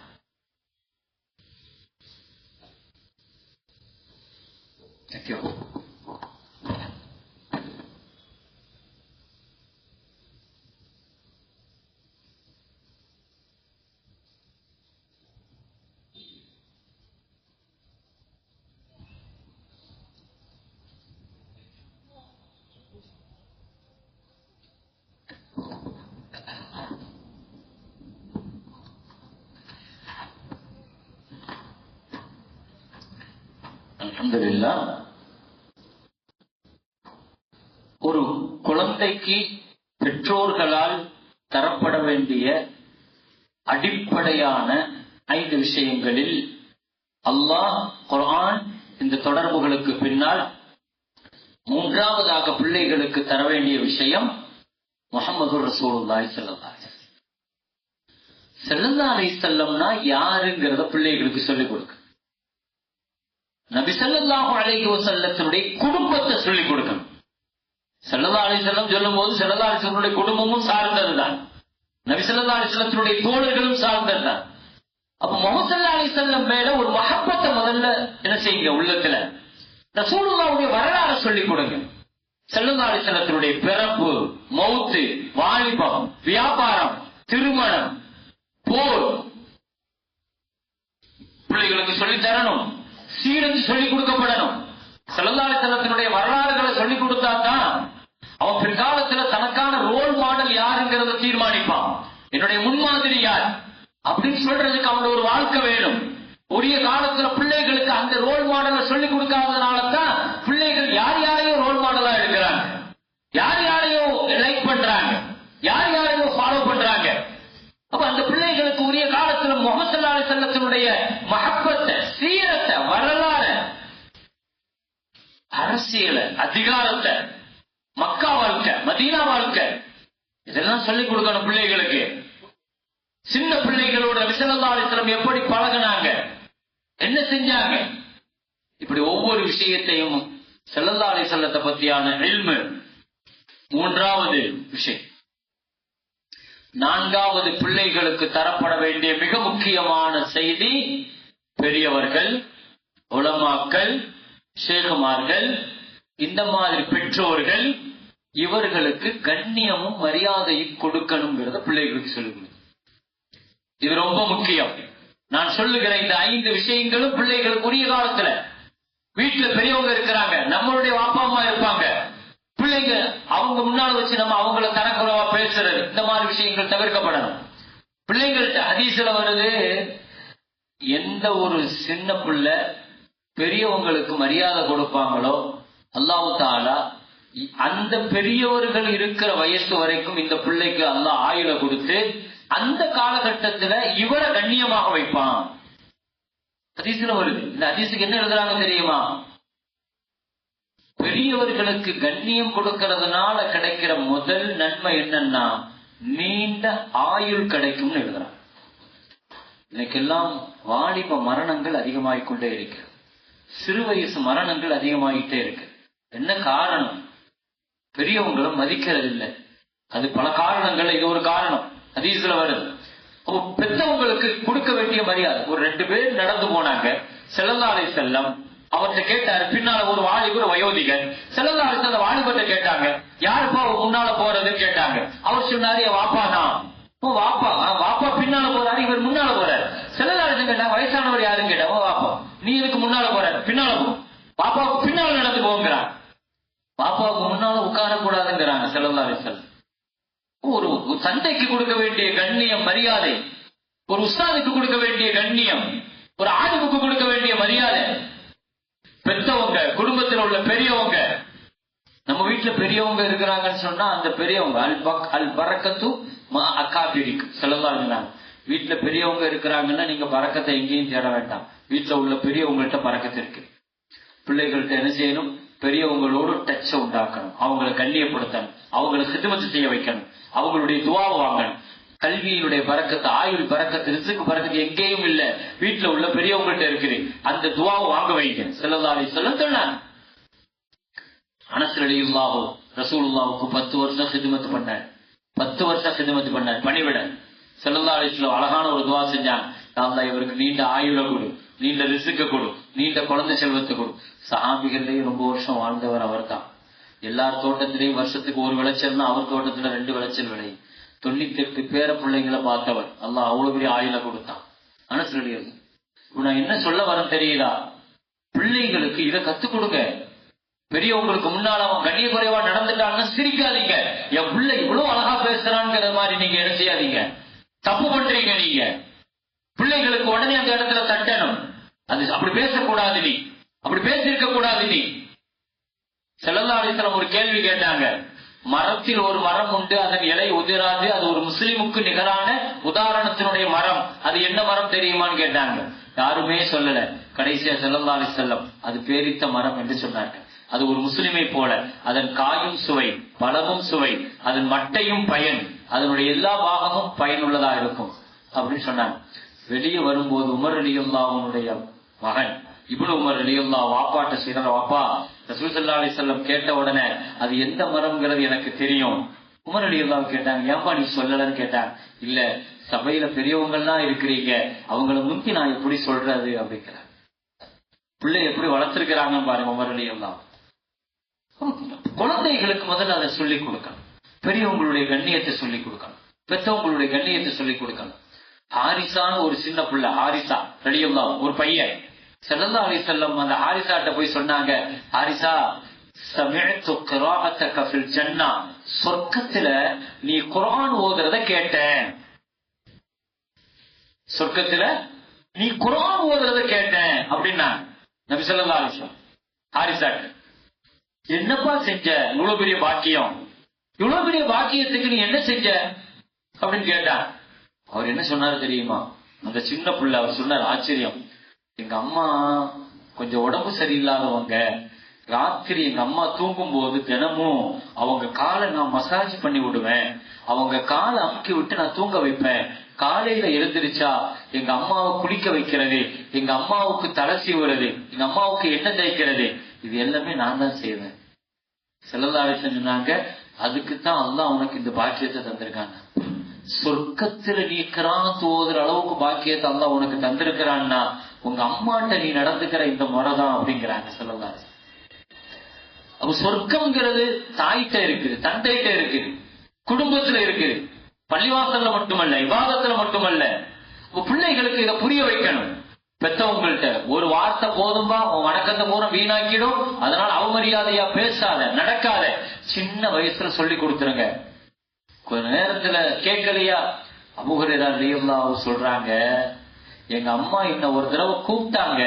அல்ஹம்துலில்லாஹ். ஒரு குழந்தைக்கு பெற்றோர்களால் தரப்பட வேண்டிய அடிப்படையான 5 விஷயங்களில் அல்லாஹ் குர்ஆன் இந்த தொடர்புகளுக்கு பின்னால் 3வதாக பிள்ளைகளுக்கு தர வேண்டிய விஷயம் முஹம்மது ரசூலுல்லாஹி ஸல்லல்லாஹு அலைஹி வஸல்லம். ஸல்லல்லாஹு அலைஹி வஸல்லம்னா யாருங்கிறத பிள்ளைகளுக்கு சொல்லிக் கொடுக்க, நபி ஸல்லல்லாஹு அலைஹி வஸல்லத்தினுடைய குடும்பத்தை சொல்லிக் கொடுக்கணும். ஸல்லல்லாஹு அலைஹி வஸல்லம் சொல்லும் போது ஸல்லல்லாஹு அலைஹி வஸல்லமுடைய குடும்பமும் சார்ந்ததுதான், நபி ஸல்லல்லாஹு அலைஹி வஸல்லத்தினுடைய தோழர்களும் சார்ந்ததுதான். அப்ப முஹம்மது ஸல்லல்லாஹு அலைஹி வஸல்லம் மேல ஒரு மஹப்பத்தை முதல்ல என்ன செய்யுங்க, உள்ளத்துல ரசூலுல்லாஹ்வுடைய வரலாறு சொல்லிக் கொடுங்க. ஸல்லல்லாஹு அலைஹி வஸல்லத்தினுடைய பிறப்பு, மௌத்து, வாலிபம், வியாபாரம், திருமணம், போர் பிள்ளைகளுக்கு சொல்லி தரணும். சீரத்து சொல்லிக் கொடுக்கப்படணும். ஸல்லல்லாஹு அலைஹி வஸல்லத்தினுடைய வரலாறுகளை சொல்லிக் கொடுத்தாதான் அவன் பிற்காலத்துல தனக்கான ரோல் மாடல் யாருங்கிறத தீர்மானிப்பான். என்னுடைய முன்மாதிரி யார் அப்படின்னு சொல்றதுக்கு அவனோட ஒரு வாழ்க்கை வேணும். உரிய காலத்துல பிள்ளைகளுக்கு அந்த ரோல் மாடலை சொல்லிக் கொடுக்காதனாலதான் பிள்ளைகள் யார் யாரையும் ரோல் மாடலா எடுக்கிறாங்க, யார் யாரையும் லைக் பண்றாங்க, யார் யாரையும் ஃபாலோ பண்றாங்க. அப்ப அந்த பிள்ளைகளுக்கு உரிய காலத்துல முஹம்மது ஸல்லல்லாஹு அலைஹி வஸல்லத்தினுடைய மஹப்பத்தை, சீரத்தை, வரலாறு, அரசியல, அதிகாரத்தை, மக்கா வாழ்க்கை, மதீனா வாழ்க்கை, இதெல்லாம் சொல்லிக் கொடுக்கணும் பிள்ளைகளுக்கு. சின்ன பிள்ளைகளோட நபி ஸல்லல்லாஹு அலைஹி வஸல்லம் எப்படி பழகுனாங்க, என்ன செஞ்சாங்க, இப்படி ஒவ்வொரு விஷயத்தையும் ஸல்லல்லாஹு அலைஹி வஸல்லத்தை பத்தியான இல்மு 3வது விஷயம். 4வது பிள்ளைகளுக்கு தரப்பட வேண்டிய மிக முக்கியமான செய்தி, பெரியவர்கள், உலமாக்கள், ஷேகுமார்கள், இந்த மாதிரி பெற்றோர்கள், இவர்களுக்கு கண்ணியமும் மரியாதையும் கொடுக்கணுங்கிறத பிள்ளைகளுக்கு சொல்லுங்க. இது ரொம்ப முக்கியம். நான் சொல்லுகிற இந்த 5 விஷயங்களும் பிள்ளைகளுக்கு உரிய காலத்துல வீட்டுல பெரியவங்க இருக்கிறாங்க, நம்மளுடைய அப்பா அம்மா இருப்பாங்க, பிள்ளைங்க அவங்க முன்னால வச்சு நம்ம அவங்கள தரக்குறவா பேசுறது, இந்த மாதிரி விஷயங்கள் தவிர்க்கப்படணும். பிள்ளைங்கள்ட்ட ஹதீஸ்ல வருது, எந்த ஒரு சின்ன பிள்ளை பெரியவங்களுக்கு மரியாதை கொடுப்பாங்களோ அல்லாஹ் தஆலா அந்த பெரியவர்கள் இருக்கிற வயசு வரைக்கும் இந்த பிள்ளைக்கு அல்லாஹ் ஆயுள கொடுத்து அந்த காலகட்டத்துல இவரை கண்ணியமாக வைப்பான். ஹதீஸ்ல வருது. இந்த ஹதீஸுக்கு என்ன எழுதுறாங்க தெரியுமா? பெரியவர்களுக்கு கண்ணியம் கொடுக்கறதுனால கிடைக்கிற முதல் நன்மை என்னன்னா நீண்ட ஆயுள் கிடைக்கும்னு எழுதுறாங்க. இன்னைக்கெல்லாம் வாலிப மரணங்கள் அதிகமாகிக்கொண்டே இருக்கு. சிறு வயசு மரணங்கள் அதிகமாகிட்டே இருக்கு. என்ன காரணம்? பெரியவங்களும் மதிக்கிறது இல்லை. அது பல காரணங்கள், இது ஒரு காரணம். ஹதீஸ்ல வருது. அப்போ பெற்றவங்களுக்கு கொடுக்க வேண்டிய மரியாதை. ஒரு 2 பேர் நடந்து போனாங்க. ஸல்லல்லாஹு அலைஹி வஸல்லம் அவர்கிட்ட கேட்டாரு. பின்னால ஒரு வாலிபர் வயோதிகர். ஸல்லல்லாஹு அலைஹி வஸல்லம் வாலிபர்கிட்ட கேட்டாங்க, யாருப்பா முன்னால போறதுன்னு கேட்டாங்க. அவர் சொன்னாரு, வாப்பா தான். வாப்பா வாப்பா பின்னால போறாரு, இவர் முன்னால போறாரு. ஸல்லல்லாஹு அலைஹி வஸல்லம் வயசானவர் யாருன்னு கேட்டா, வாப்பா நீ இதுக்கு முன்னால போறாரு, பின்னால போ. பாப்பாவுக்கு பின்னால நடந்து போங்கிறாங்க. பாப்பாவுக்கு முன்னால உட்காரக்கூடாதுங்கிறாங்க ஸல்லல்லாஹு அலைஹி வஸல்லம். ஒரு தந்தைக்கு கொடுக்க வேண்டிய கண்ணியம் மரியாதை, ஒரு உஸ்தாதுக்கு கொடுக்க வேண்டிய கண்ணியம், ஒரு ஆளுக்கு கொடுக்க வேண்டிய மரியாதை, பெத்தவங்க குடும்பத்தில் உள்ள பெரியவங்க. நம்ம வீட்டுல பெரியவங்க இருக்கிறாங்கன்னு சொன்னா அந்த பெரியவங்க அல் பரக்கத்து அக்காபிரிக்கு ஸல்லல்லாஹு. வீட்டுல பெரியவங்க இருக்கிறாங்கன்னா நீங்க பரக்கத்தை எங்கேயும் தேட வேண்டாம். வீட்டுல உள்ள பெரியவங்கள்ட்ட பரக்கத்து இருக்கு. பிள்ளைகள்கிட்ட என்ன செய்யணும்? பெரியவங்களோடு டச்ச உண்டாக்கணும், அவங்களை கண்ணியப்படுத்தணும், அவங்களை சிதுமத்து செய்ய வைக்கணும், அவங்களுடைய துவாவை வாங்கணும். கல்வியினுடைய பரக்கத்து, ஆயுள் பரக்கத்து, ரிஸ்க் பரக்கத்து எங்கேயும் இல்ல, வீட்டுல உள்ள பெரியவங்கள்ட்ட இருக்குது. அந்த துவாவை வாங்க வைங்க. ஸல்லல்லாஹு அலைஹி வஸல்லம் சொன்னாங்க. அனஸ் ரலியல்லாஹு ரசூலுல்லாஹ்வுக்கு 10 வருஷம் ஹிதமத் பண்ணார். 10 வருஷம் ஹிதமத் பண்ணார், பணிவிட. ஸல்லல்லாஹு அலைஹி வஸல்லம் அழகான ஒரு துவா செஞ்சாங்க. அல்லாஹ் இவருக்கு நீண்ட ஆயுள கொடு, நீண்ட ரிஸ்க் கொடு, நீண்ட குழந்தை செல்வத்தை கொடு. சஹாபிகள்லயே ரொம்ப வருஷம் வாழ்ந்தவர் அவர் தான். எல்லார் தோட்டத்திலையும் வருஷத்துக்கு ஒரு விளைச்சல்னா அவர் தோட்டத்துல 2 விளைச்சல் விளையும். 98 பேர பிள்ளைங்களை பார்த்தவர். அல்லாஹ் அவ்வளவு பெரிய ஆயுள கொடுத்தான். அனஸ் ரலியல்லாஹு. நான் என்ன சொல்ல வரேன் தெரியுதா? பிள்ளைகளுக்கு இதை கத்துக் கொடுங்க. பெரியவங்களுக்கு முன்னால அவன் கண்ணிய குறைவா நடந்துட்டாங்கன்னா சிரிக்காதீங்க. என் பிள்ளை இவ்வளவு அழகா பேசுறான்ங்கிற மாதிரி நீங்க என்ன செய்யாதீங்க. தப்பு பண்றீங்க நீங்க. பிள்ளைகளுக்கு உடனே அந்த இடத்துல தட்டணும். அது அப்படி பேசக்கூடாது, நீ அப்படி பேசியிருக்க கூடாது. நீ ஸல்லல்லாஹு அலைஹி வஸல்லம் ஒரு கேள்வி கேட்டாங்க. மரத்தில் ஒரு மரம் உண்டு, அதன் இலை உதிராது, அது ஒரு முஸ்லிமுக்கு நிகரான உதாரணத்தினுடைய மரம், அது என்ன மரம் தெரியுமான்னு கேட்டாங்க. யாருமே சொல்லல. கடைசியா ஸல்லல்லாஹு அலைஹி வஸல்லம் அது பேரித்த மரம் என்று சொன்னார்கள். அது ஒரு முஸ்லிமை போல, அதன் காயும் சுவை, பழமும் சுவை, அதன் மட்டையும் பயன், அதனுடைய எல்லா பாகமும் பயனுள்ளதா இருக்கும் அப்படின்னு சொன்னாங்க. வெளியே வரும்போது உமர் ரலியல்லாஹுடைய மகன் இப்னு உமர் ரலியல்லாஹு வாப்பாட்ட செய்யற, வாப்பா ரசூல் ஸல்லல்லாஹு அலைஹி வஸல்லம் கேட்ட உடனே அது எந்த மரம்ங்கிறது எனக்கு தெரியும். உமர் ரலியல்லாஹு கேட்டாங்க, ஏன்பா நீ சொல்லலன்னு கேட்டாங்க. இல்ல, சபையில பெரியவங்க எல்லாம் இருக்கிறீங்க, அவங்களை முந்தி நான் எப்படி சொல்றது அப்படிங்கிற. பிள்ளை எப்படி வளர்த்திருக்கிறாங்க பாருங்க உமர் ரலியல்லாஹு. குழந்தைகளுக்கு முதல்ல அதை சொல்லிக் கொடுக்கணும். பெரியவங்களுடைய கண்ணியத்தை சொல்லிக் கொடுக்கணும், பெற்றவங்களுடைய கண்ணியத்தை சொல்லிக் கொடுக்கணும். ஹாரிசான்னு ஒரு சின்ன பிள்ளை, ஹாரிசா ரலியல்லாஹு, ஒரு பையன். ஸல்லல்லாஹு அலைஹி வஸல்லம் அந்த ஹாரிசாட்ட போய் சொன்னாங்க, ஹாரிசா சமிஅத்து கிராஅத்தக ஃபில் ஜன்னah, சொர்க்கத்துல நீ குர்ஆன் ஓதுறத கேட்டேன். சொர்க்கத்துல நீ குர்ஆன் ஓதுறத கேட்டேன் அப்படின்னா நபி ஸல்லல்லாஹு அலைஹி வஸல்லம் ஹாரிசாட்ட, என்னப்பா செஞ்ச? இவ்வளவு பெரிய பாக்கியம், இவ்வளவு பெரிய பாக்கியத்துக்கு நீ என்ன செஞ்ச அப்படின்னு கேட்டான். அவர் என்ன சொன்னாரு தெரியுமா? அந்த சின்ன பிள்ளை அவர் சொன்னார், ஆச்சரியம். எங்க அம்மா கொஞ்சம் உடம்பு சரியில்லாதவங்க. ராத்திரி எங்க அம்மா தூங்கும் போது தினமும் அவங்க காலை நான் மசாஜ் பண்ணி விடுவேன், அவங்க காலை அமுக்கி விட்டு நான் தூங்க வைப்பேன். காலையில எழுந்திருச்சா எங்க அம்மாவை குளிக்க வைக்கிறது, எங்க அம்மாவுக்கு தலை சீவுறது, எங்க அம்மாவுக்கு எண்ணெய் தேய்க்கிறது, இது எல்லாமே நான் தான் செய்வேன். ஸல்லல்லாஹு அலைஹி வஸல்லம் சொன்னாங்க, அதுக்குத்தான் அல்லாஹ் உனக்கு இந்த பாக்கியத்தை தந்திருக்காங்க. சொர்க்கத்துல நீ கிராத் ஓதுற அளவுக்கு பாக்கியத்தை அல்லாஹ் உனக்கு தந்திருக்கிறான்னா உங்க அம்மாட்ட நீ நடந்துக்கிற இந்த முறைதான் அப்படிங்கிறாங்க ஸல்லல்லாஹு அலைஹி வஸல்லம். அப்ப சொர்க்கம்ங்கிறது தாய்கிட்ட இருக்குது, தந்தைகிட்ட இருக்குது, குடும்பத்துல இருக்குது, பள்ளிவாசல்ல மட்டுமல்ல, இபாதத்துல மட்டுமல்ல. பிள்ளைகளுக்கு இதை புரிய வைக்கணும். பெத்தவங்கள்ட்ட ஒரு வார்த்தை போதும்பா, உன் வணக்கத்தை பூரா வீணாக்கிடும், அதனால அவமரியாதையா பேசாத, நடக்காத. சின்ன வயசுல சொல்லி கொடுத்துருங்க. கொஞ்ச நேரத்துல கேட்கலையா? அபூ ஹுரைரா ரலியல்லாஹு சொல்றாங்க, எங்க அம்மா என்ன ஒரு தடவை கூப்பிட்டாங்க,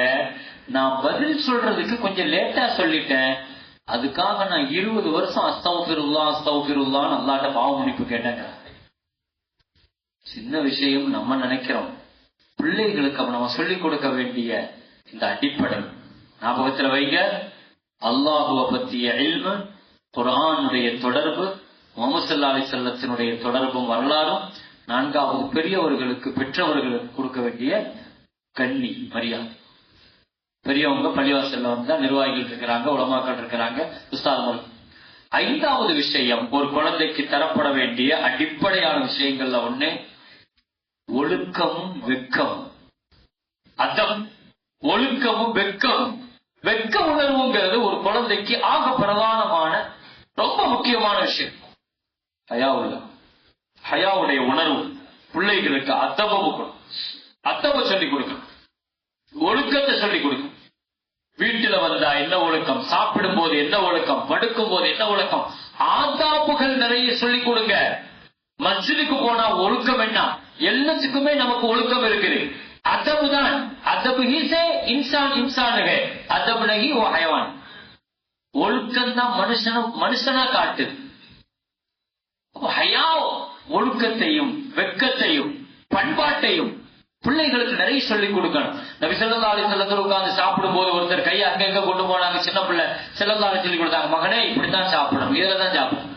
நான் பதில் சொல்றதுக்கு கொஞ்சம் லேட்டா சொல்லிட்டேன். அதுக்காக நான் 20 வருஷம் அஸ்தக்ஃபிருல்லாஹ் அல்லாஹ்ட்ட பாவ மன்னிப்பு கேட்டேங்க. சின்ன விஷயம் நம்ம நினைக்கிறோம். பிள்ளைகளுக்கு நம்ம சொல்லிக் கொடுக்க வேண்டிய இந்த அடிப்படை ஞாபகத்துல வைங்க. அல்லாஹுவை பற்றிய இல்மு, குர்ஆனுடைய தொடர்பு, முஹம்மது ஸல்லல்லாஹு அலைஹி வஸல்லத்தினுடைய தொடர்பும் வரலாறும், 4வது பெரியவர்களுக்கு பெற்றவர்களுக்கு கொடுக்க வேண்டிய கண்ணி மரியாதை. பெரியவங்க பள்ளிவாசல்ல வந்தா நிர்வாகிகள் இருக்கிறாங்க, உலமாக்கள் இருக்கிறாங்க, உஸ்தாதுகள். 5வது விஷயம், ஒரு குழந்தைக்கு தரப்பட வேண்டிய அடிப்படையான விஷயங்கள்ல ஒண்ணு ஒழுக்கமும் வெட்கமும். அதம் ஒழுக்கமும் வெட்கமும். வெட்க உணர்வுங்கிறது ஒரு குழந்தைக்கு ஆக பிரதானமான ரொம்ப முக்கியமான விஷயம். ஹயாவுடைய உணர்வு பிள்ளைகளுக்கு அத்தப சொல்லிக் கொடுக்கணும், ஒழுக்கத்தை சொல்லிக் கொடுக்கணும். வீட்டுல வந்தா என்ன ஒழுக்கம், சாப்பிடும் போது என்ன ஒழுக்கம், படுக்கும் போது என்ன ஒழுக்கம், ஆதாப்புகள் நிறைய சொல்லிக் கொடுங்க. மஸ்ஜிதுக்கு போனா ஒழுக்கம் என்ன, எல்லாத்துக்குமே நமக்கு ஒழுக்கம் இருக்குது. அதபு தான், அதபு ஹீசே இன்சான் இன்சானுக, அதபு நகி ஓ ஹயவான். ஒழுக்கம் தான் மனுஷனா காட்டுது. ஹயா ஒழுக்கத்தையும் வெட்கத்தையும் பண்பாட்டையும் பிள்ளைகளுக்கு நிறைய சொல்லிக் கொடுக்கணும். நபி ஸல்லல்லாஹு அலைஹி வஸல்லம் உட்கார்ந்து சாப்பிடும் போது ஒருத்தர் கையை அங்க கொண்டு போனாங்க. சின்ன பிள்ளை ஸல்லல்லாஹு அலைஹி சொல்லிக் கொடுத்தாங்க, மகனே இப்படித்தான் சாப்பிடணும், இதுலதான் சாப்பிடணும்.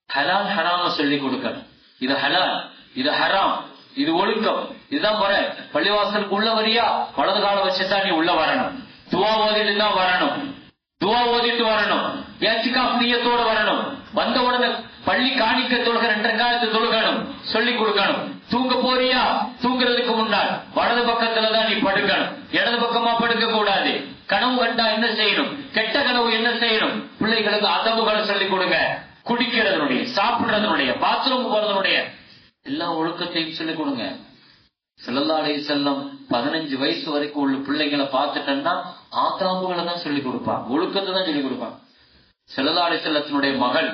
ஹலால் ஹராம சொல்லிக் கொடுக்கணும். இது ஹலால், இது ஹராம், இது ஒழுக்கம், இதுதான் முறை. பள்ளிவாசலுக்கு உள்ள வரியா, வலது கால வச்சுதான் நீ உள்ள வரணும். துவா ஓதிட்டு தான் வரணும், துவா ஓதிட்டு வரணும். இஅ்திகாஃப் நியத்தோட வரணும். வந்த உடனே பள்ளி காணிக்க தொழுக 2 ரக்காத்து தொழுகணும், சொல்லிக் கொடுக்கணும். தூங்க போறியா, தூங்குறதுக்கு முன்னால் வலது பக்கத்துலதான் நீ படுக்கணும், இடது பக்கமா படுக்க கூடாது. கனவு கண்டா என்ன செய்யணும், கெட்ட கனவு என்ன செய்யணும், பிள்ளைகளுக்கு அதவுகளை சொல்லிக் கொடுங்க. குடிக்கிறதனுடைய, சாப்பிடுறதனுடைய, பாத்ரூம் போறதனுடைய எல்லா ஒழுக்கத்தையும் சொல்லிக் கொடுங்க. ஸல்லல்லாஹு அலைஹி வஸல்லம் 15 வயசு வரைக்கும் உள்ள பிள்ளைகளை பார்த்துட்டோம்னா ஆதாபுகளை தான் சொல்லிக் கொடுப்பாங்க, ஒழுக்கத்தை தான் சொல்லிக் கொடுப்பாங்க. ஸல்லல்லாஹு அலைஹி வஸல்லத்தினுடைய மகள்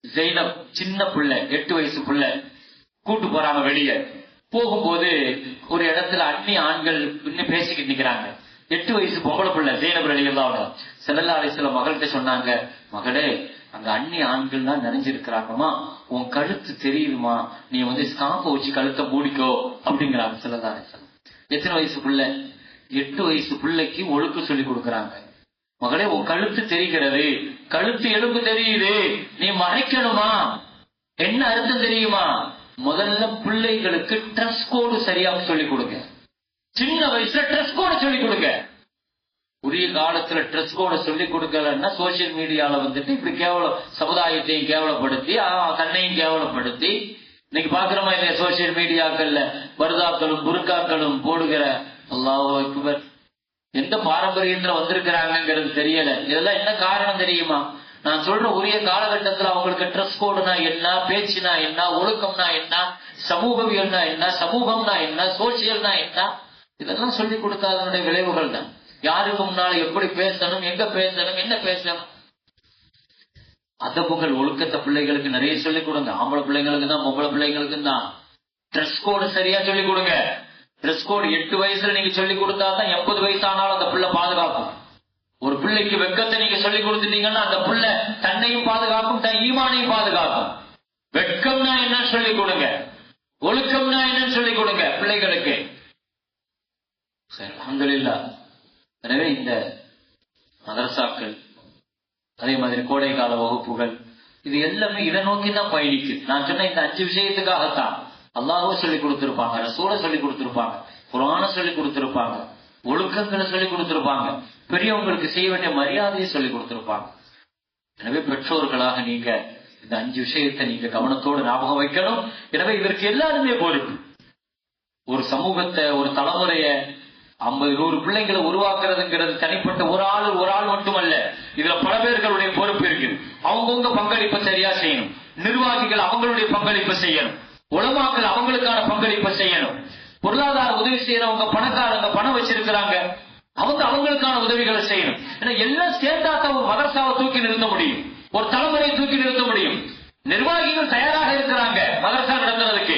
ஜெய்னப், சின்ன பிள்ளை, 8 வயசு பிள்ளை, கூட்டு போறாங்க. வெளியே போகும்போது ஒரு இடத்துல அந்நிய ஆண்கள் இன்னும் பேசிக்கிட்டு நிக்கிறாங்க. 8 வயசு பொம்பளை பிள்ளை ஜெய்னப் ரலியல்லாஹு அன்ஹா ஸல்லல்லாஹு அலைஹி வஸல்லம் மகள்கிட்ட சொன்னாங்க, மகளே அங்க அந்நிய ஆண்கள் தான் நிறைஞ்சிருக்கிறாங்கம்மா, உன் கழுத்து தெரியுதுமா, நீ ஸ்கார்ஃப வச்சு கழுத்தை மூடிக்கோ அப்படிங்கிறாங்க ஸல்லல்லாஹு அலைஹி வஸல்லம். எத்தனை வயசு பிள்ளை? 8 வயசு பிள்ளைக்கு ஒழுக்க சொல்லி கொடுக்கறாங்க. மகளே உன் கழுத்து தெரிகிறது, கழுத்து எலும்பு தெரியுது, நீ மறைக்கணுமா? என்ன அர்த்தம் தெரியுமா? முதல்ல பிள்ளைகளுக்கு ட்ரெஸ் கோடு சரியா சொல்லிக் கொடுங்க. சின்ன வயசுல ட்ரெஸ் கோடு சொல்லிக் கொடுங்க. உரிய காலத்துல ட்ரெஸ் கோட சொல்லிக் கொடுக்கலன்னா சோசியல் மீடியால இப்படி சமுதாயத்தையும் கேவலப்படுத்தி தன்னையும் கேவலப்படுத்தி இன்னைக்கு பாக்குறோமா இல்லையா? சோசியல் மீடியாக்கள்ல பர்தாக்களும் புர்காக்களும் போடுகிற அல்லாஹ் அக்பர், எந்த பாரம்பரியத்துல வந்திருக்கிறாங்கிறது தெரியல. இதெல்லாம் என்ன காரணம் தெரியுமா? நான் சொல்ற உரிய காலகட்டத்துல அவங்களுக்கு ட்ரெஸ் கோடுனா என்ன, பேச்சுனா என்ன, ஒழுக்கம்னா என்ன, சமூகவியல்னா என்ன, சமூகம்னா என்ன, சோசியல்னா என்ன, இதெல்லாம் சொல்லிக் கொடுக்காதனுடைய விளைவுகள் தான். யாருக்கு முன்னால எப்படி பேசணும், எங்க பேசணும், என்ன பேசணும், அதப்புகள் ஒழுக்கத்தை பிள்ளைகளுக்கு நிறைய சொல்லிக் கொடுங்க. ஆம்பளை பிள்ளைங்களுக்கு தான், பொம்பளை பிள்ளைங்களுக்கு தான். ட்ரெஸ் கோடு சரியா சொல்லிக் கொடுங்க. ட்ரெஸ் கோடு 8 வயசுல நீங்க சொல்லிக் கொடுத்தா தான் 80 வயசு ஆனாலும் அந்த பிள்ளை பாதுகாக்கும். ஒரு பிள்ளைக்கு வெட்கத்தை நீங்க சொல்லிக் கொடுத்துட்டீங்கன்னா அந்த பிள்ளை தன்னையும் பாதுகாக்கும், தன் ஈமானையும் பாதுகாக்கும். வெட்கம்னா என்னன்னு சொல்லிக் கொடுங்க, ஒழுக்கம்னா என்னன்னு சொல்லிக் கொடுங்க பிள்ளைகளுக்கு. சரி, அல்ஹம்துலில்லாஹ். எனவே இந்த மதரசாக்கள், அதே மாதிரி கோடைக்கால வகுப்புகள், இது எல்லாமே இதை நோக்கி தான் பயணிக்குது. நான் சொன்ன இந்த 5 விஷயத்துக்காகத்தான். அல்லாஹ்வை சொல்லிக் கொடுத்திருப்பாங்க, ரசூலை சொல்லிக் கொடுத்திருப்பாங்க, குர்ஆனை சொல்லிக் கொடுத்திருப்பாங்க, ஒழுக்கங்களை சொல்லிக் கொடுத்திருப்பாங்க, பெரியவங்களுக்கு செய்ய வேண்டிய மரியாதையை சொல்லிக் கொடுத்திருப்பாங்க. எனவே பெற்றோர்களாக நீங்க இந்த 5 விஷயத்தை நீங்க கவனத்தோடு ஞாபகம் வைக்கணும். எனவே இதற்கு எல்லாருமே பொறுப்பு. ஒரு சமூகத்தை, ஒரு தலைமுறைய 50-100 பிள்ளைங்களை உருவாக்குறதுங்கிறது தனிப்பட்ட ஒரு ஆள் மட்டுமல்ல. இதுல பல பேர்களுடைய பொறுப்பு இருக்கு. அவங்கவுங்க பங்களிப்பை சரியா செய்யணும். நிர்வாகிகள் அவங்களுடைய பங்களிப்பை செய்யணும். உலமாக்கள் அவங்களுக்கான பங்களிப்பை செய்யணும். பொருளாதார உதவி செய்யறவங்க, பணக்காரங்க, பணம் வச்சிருக்கிறாங்க, அவங்களுக்கான உதவிகளை செய்யணும். ஏன்னா எல்லாம் சேர்ந்தாத்தான் ஒரு மதரசாவை தூக்கி நிறுத்த முடியும், ஒரு தலைமுறையை தூக்கி நிறுத்த முடியும். நிர்வாகிகள் தயாராக இருக்கிறாங்க மதரசா நடத்துறதுக்கு,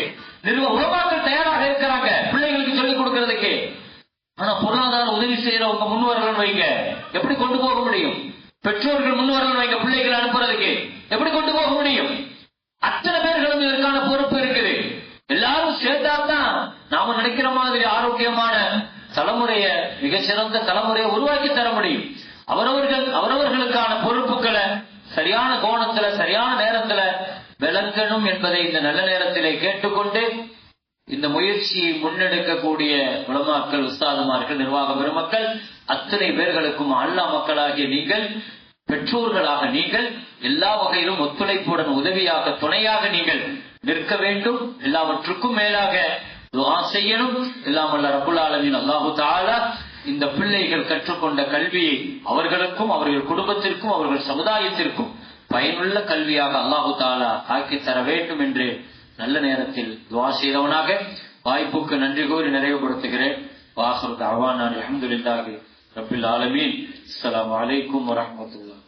உலமாக்கள் தயாராக இருக்கிறாங்க பிள்ளைகளுக்கு சொல்லிக் கொடுக்கறதுக்கு. ஆனா பொருளாதார உதவி செய்யறவங்க முன்வரலன்னு வைங்க, எப்படி கொண்டு போக முடியும்? பெற்றோர் நாம நினைக்கிற மாதிரி ஆரோக்கியமான தலைமுறைய, மிகச்சிறந்த தலைமுறையை உருவாக்கி தர முடியும். அவரவர்களுக்கான பொறுப்புகளை சரியான கோணத்துல சரியான நேரத்துல விளக்கணும் என்பதை இந்த நல்ல நேரத்திலே கேட்டுக்கொண்டு, இந்த முயற்சியை முன்னெடுக்கக்கூடிய உலமாக்கள், உஸ்தாதுமார்கள், நிர்வாக பெருமக்கள் அத்தனை பேர்களுக்கும் அல்லாஹ் மக்களாகிய நீங்கள், பெற்றோர்களாக நீங்கள் எல்லா வகையிலும் ஒத்துழைப்புடன் உதவியாக துணையாக நீங்கள் நிற்க வேண்டும். எல்லாவற்றுக்கும் மேலாக துஆ செய்யணும். எல்லாம் வல்ல ரப்புல் ஆலமீன் அல்லாஹு தஆலா இந்த பிள்ளைகள் கற்றுக்கொண்ட கல்வியை அவர்களுக்கும் அவர்கள் குடும்பத்திற்கும் அவர்கள் சமுதாயத்திற்கும் பயனுள்ள கல்வியாக அல்லாஹு தஆலா ஆக்கி தர வேண்டும் என்று நல்ல நேரத்தில் துஆ செய்தவனாக வாய்ப்புக்கு நன்றி கூறி நிறைவுபடுத்துகிறேன். வாஹிரு தஅவானா அல்ஹம்துலில்லாஹி ரப்பில் ஆலமீன். அஸ்ஸலாமு அலைக்கும் வரஹ்மத்துல்லாஹ்.